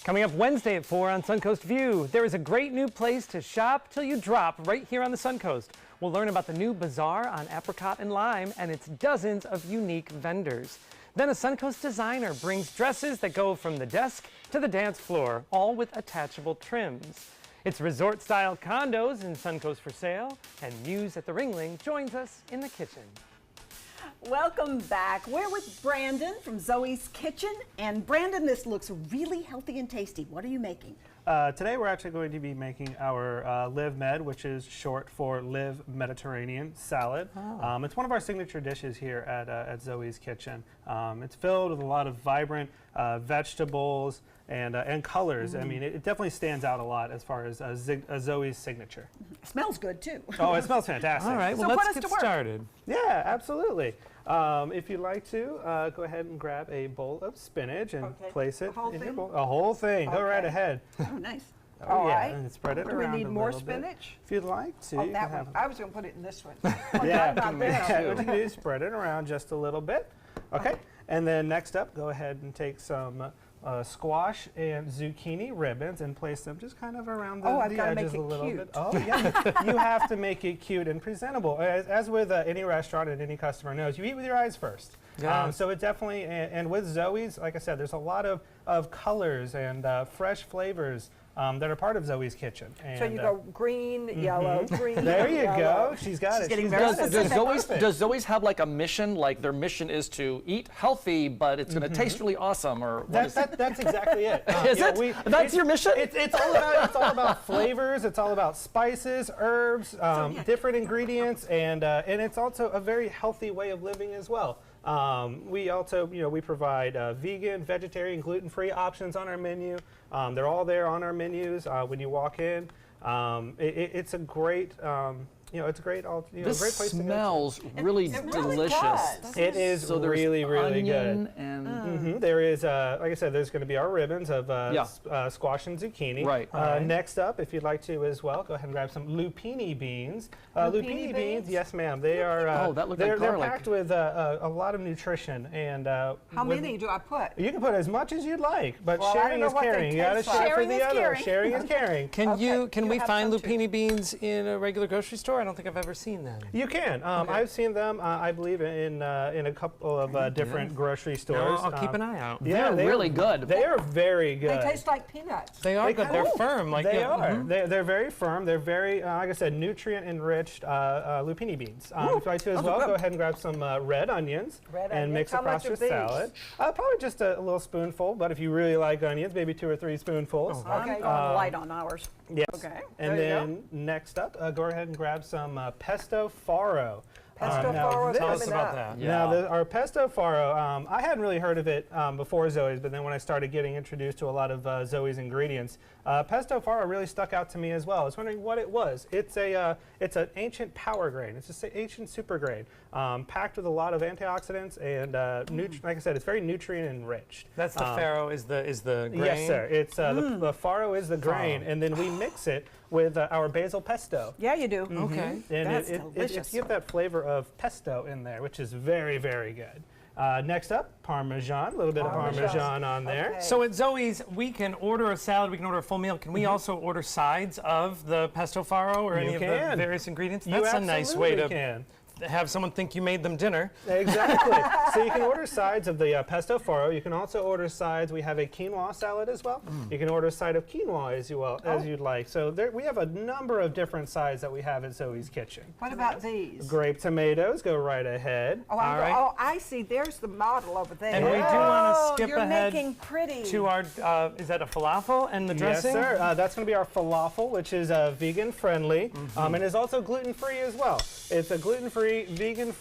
Coming up Wednesday at 4 on Suncoast View, there is a great new place to shop till you drop right here on the Suncoast. We'll learn about the new bazaar on apricot and lime and its dozens of unique vendors. Then a Suncoast designer brings dresses that go from the desk to the dance floor, all with attachable trims. It's resort-style condos in Suncoast for sale, and Muse at the Ringling joins us in the kitchen.
Welcome back. We're with Brandon from Zoe's Kitchen. And Brandon, this looks really healthy and tasty. What are you making?
Today we're actually going to be making our Live Med, which is short for Live Mediterranean Salad.
Oh.
It's one of our signature dishes here at Zoe's Kitchen. It's filled with a lot of vibrant vegetables and colors. I mean, it definitely stands out a lot as far as Zoe's signature.
It smells good too.
Oh, it smells fantastic.
All right, well, let's get started.
Yeah, absolutely. If you'd like to, go ahead and grab a bowl of spinach and place it in your bowl. A whole thing. Go right ahead.
Oh, nice.
Oh,
All
yeah,
right.
and spread it
Do
around.
we need
a
more
little bit.
spinach?
If you'd like to.
Oh,
you
that
can
one.
have
I was going to put it in this one.
yeah,
Not this.
what you can do is spread it around just a little bit. Okay, and then next up, go ahead and take some squash and zucchini ribbons and place them just kind of around the edges a little bit. Oh, yeah. You have to make it cute and presentable. As with any restaurant and any customer knows, you eat with your eyes first.
Yeah.
So it definitely, and with Zoe's, like I said, there's a lot of colors and fresh flavors that are part of Zoe's Kitchen. And,
So you go green, yellow, green.
There you
yellow.
go. She's got it.
Getting
She's
very
got it.
specific.
Does Zoe's have like a mission? Like their mission is to eat healthy, but it's going to taste really awesome, or what is it?
That's exactly it.
Is it? That's your mission?
It's all about flavors. It's all about spices, herbs, different ingredients, and it's also a very healthy way of living as well. We also, we provide vegan, vegetarian, gluten-free options on our menu. They're all there on our menus when you walk in. It's a great, it's a great,
This
great place
smells
to go.
really delicious.
It is
so
really, really
onion
good.
And
there is, like I said, there's going to be our ribbons of squash and zucchini.
Right.
Next up, if you'd like to as well, go ahead and grab some lupini beans. Lupini beans, yes, ma'am. They are.
That looks
they're,
like
they're
garlic.
packed with a lot of nutrition and.
How many do I put?
You can put as much as you'd like, but
Well, I
sharing
don't know
is
what they
caring. You got to
taste like.
share for
Sharing
the
is
other.
caring.
Sharing is caring.
Can we
have
find
some too.
lupini beans in a regular grocery store? I don't think I've ever seen them.
You can. I've seen them. I believe in a couple of different grocery stores.
I'll keep an eye out.
Yeah,
They're really good.
They are very good.
They taste like peanuts.
They are good. They're firm. Like
They are. They're very firm. They're very, like I said, nutrient-enriched lupini beans. If you'd like to as well, go ahead and grab some red onions and mix
How
across
much
your
of these?
salad. Probably just a little spoonful, but if you really like onions, maybe 2 or 3 spoonfuls.
I'm going light on ours.
Yes.
Okay.
And
there you
then next up, go ahead and grab some pesto faro.
Pesto faro,
now
tell
this-
us about that.
Now, our pesto faro, I hadn't really heard of it before Zoe's, but then when I started getting introduced to a lot of Zoe's ingredients, pesto faro really stuck out to me as well. I was wondering what it was. It's an ancient power grain. It's just an ancient super grain, packed with a lot of antioxidants and like I said, it's very nutrient enriched.
That's the farro is the grain?
Yes, sir. It's the faro is the grain, and then we mix it with our basil pesto.
Yeah, you do.
Okay.
And
That's
it
delicious.
you get that flavor of pesto in there, which is very, very good. Next up, Parmesan, a little bit of Parmesan on there.
Okay.
So at Zoe's, we can order a salad, we can order a full meal. Can we also order sides of the pesto faro or any of the various ingredients?
You
That's a nice way to
can.
have someone think you made them dinner.
Exactly. So you can order sides of the pesto farro. You can also order sides. We have a quinoa salad as well. You can order a side of quinoa as you'd like. So we have a number of different sides that we have at Zoe's Kitchen.
What about these?
Grape tomatoes, go right ahead.
Oh, oh, I see. There's the model over there.
And we do want to skip
you're
ahead
making pretty.
to our, is that a falafel and the dressing?
Yes, sir. That's going to be our falafel, which is vegan friendly and is also gluten free as well. It's a gluten free, vegan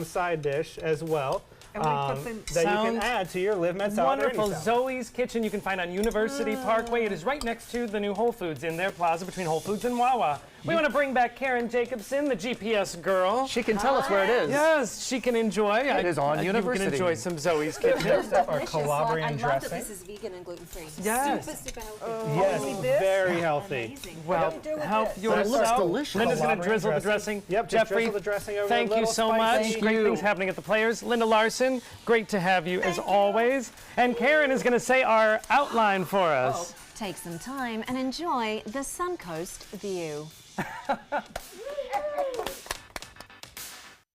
side dish as well. That you can add to your Live Med salad.
Wonderful. Zoe's Kitchen you can find on University Parkway. It is right next to the new Whole Foods in their plaza between Whole Foods and Wawa. We want to bring back Karen Jacobson, the GPS girl.
She can tell us where it is.
Yes, she can enjoy.
It is on University.
You can enjoy some Zoe's Kitchen.
Our Calabrian dressing.
I love that this is vegan and gluten-free.
Yes.
Super healthy.
Yes, very healthy.
Amazing.
Well, help yourself.
looks delicious.
Linda's going to drizzle the dressing.
Yep,
Jeffrey,
drizzle the dressing over
thank you so much. Great things happening at the Players. Linda Larson, great to have you as always. And Karen is going to say our outline for us.
Take some time and enjoy the Suncoast view.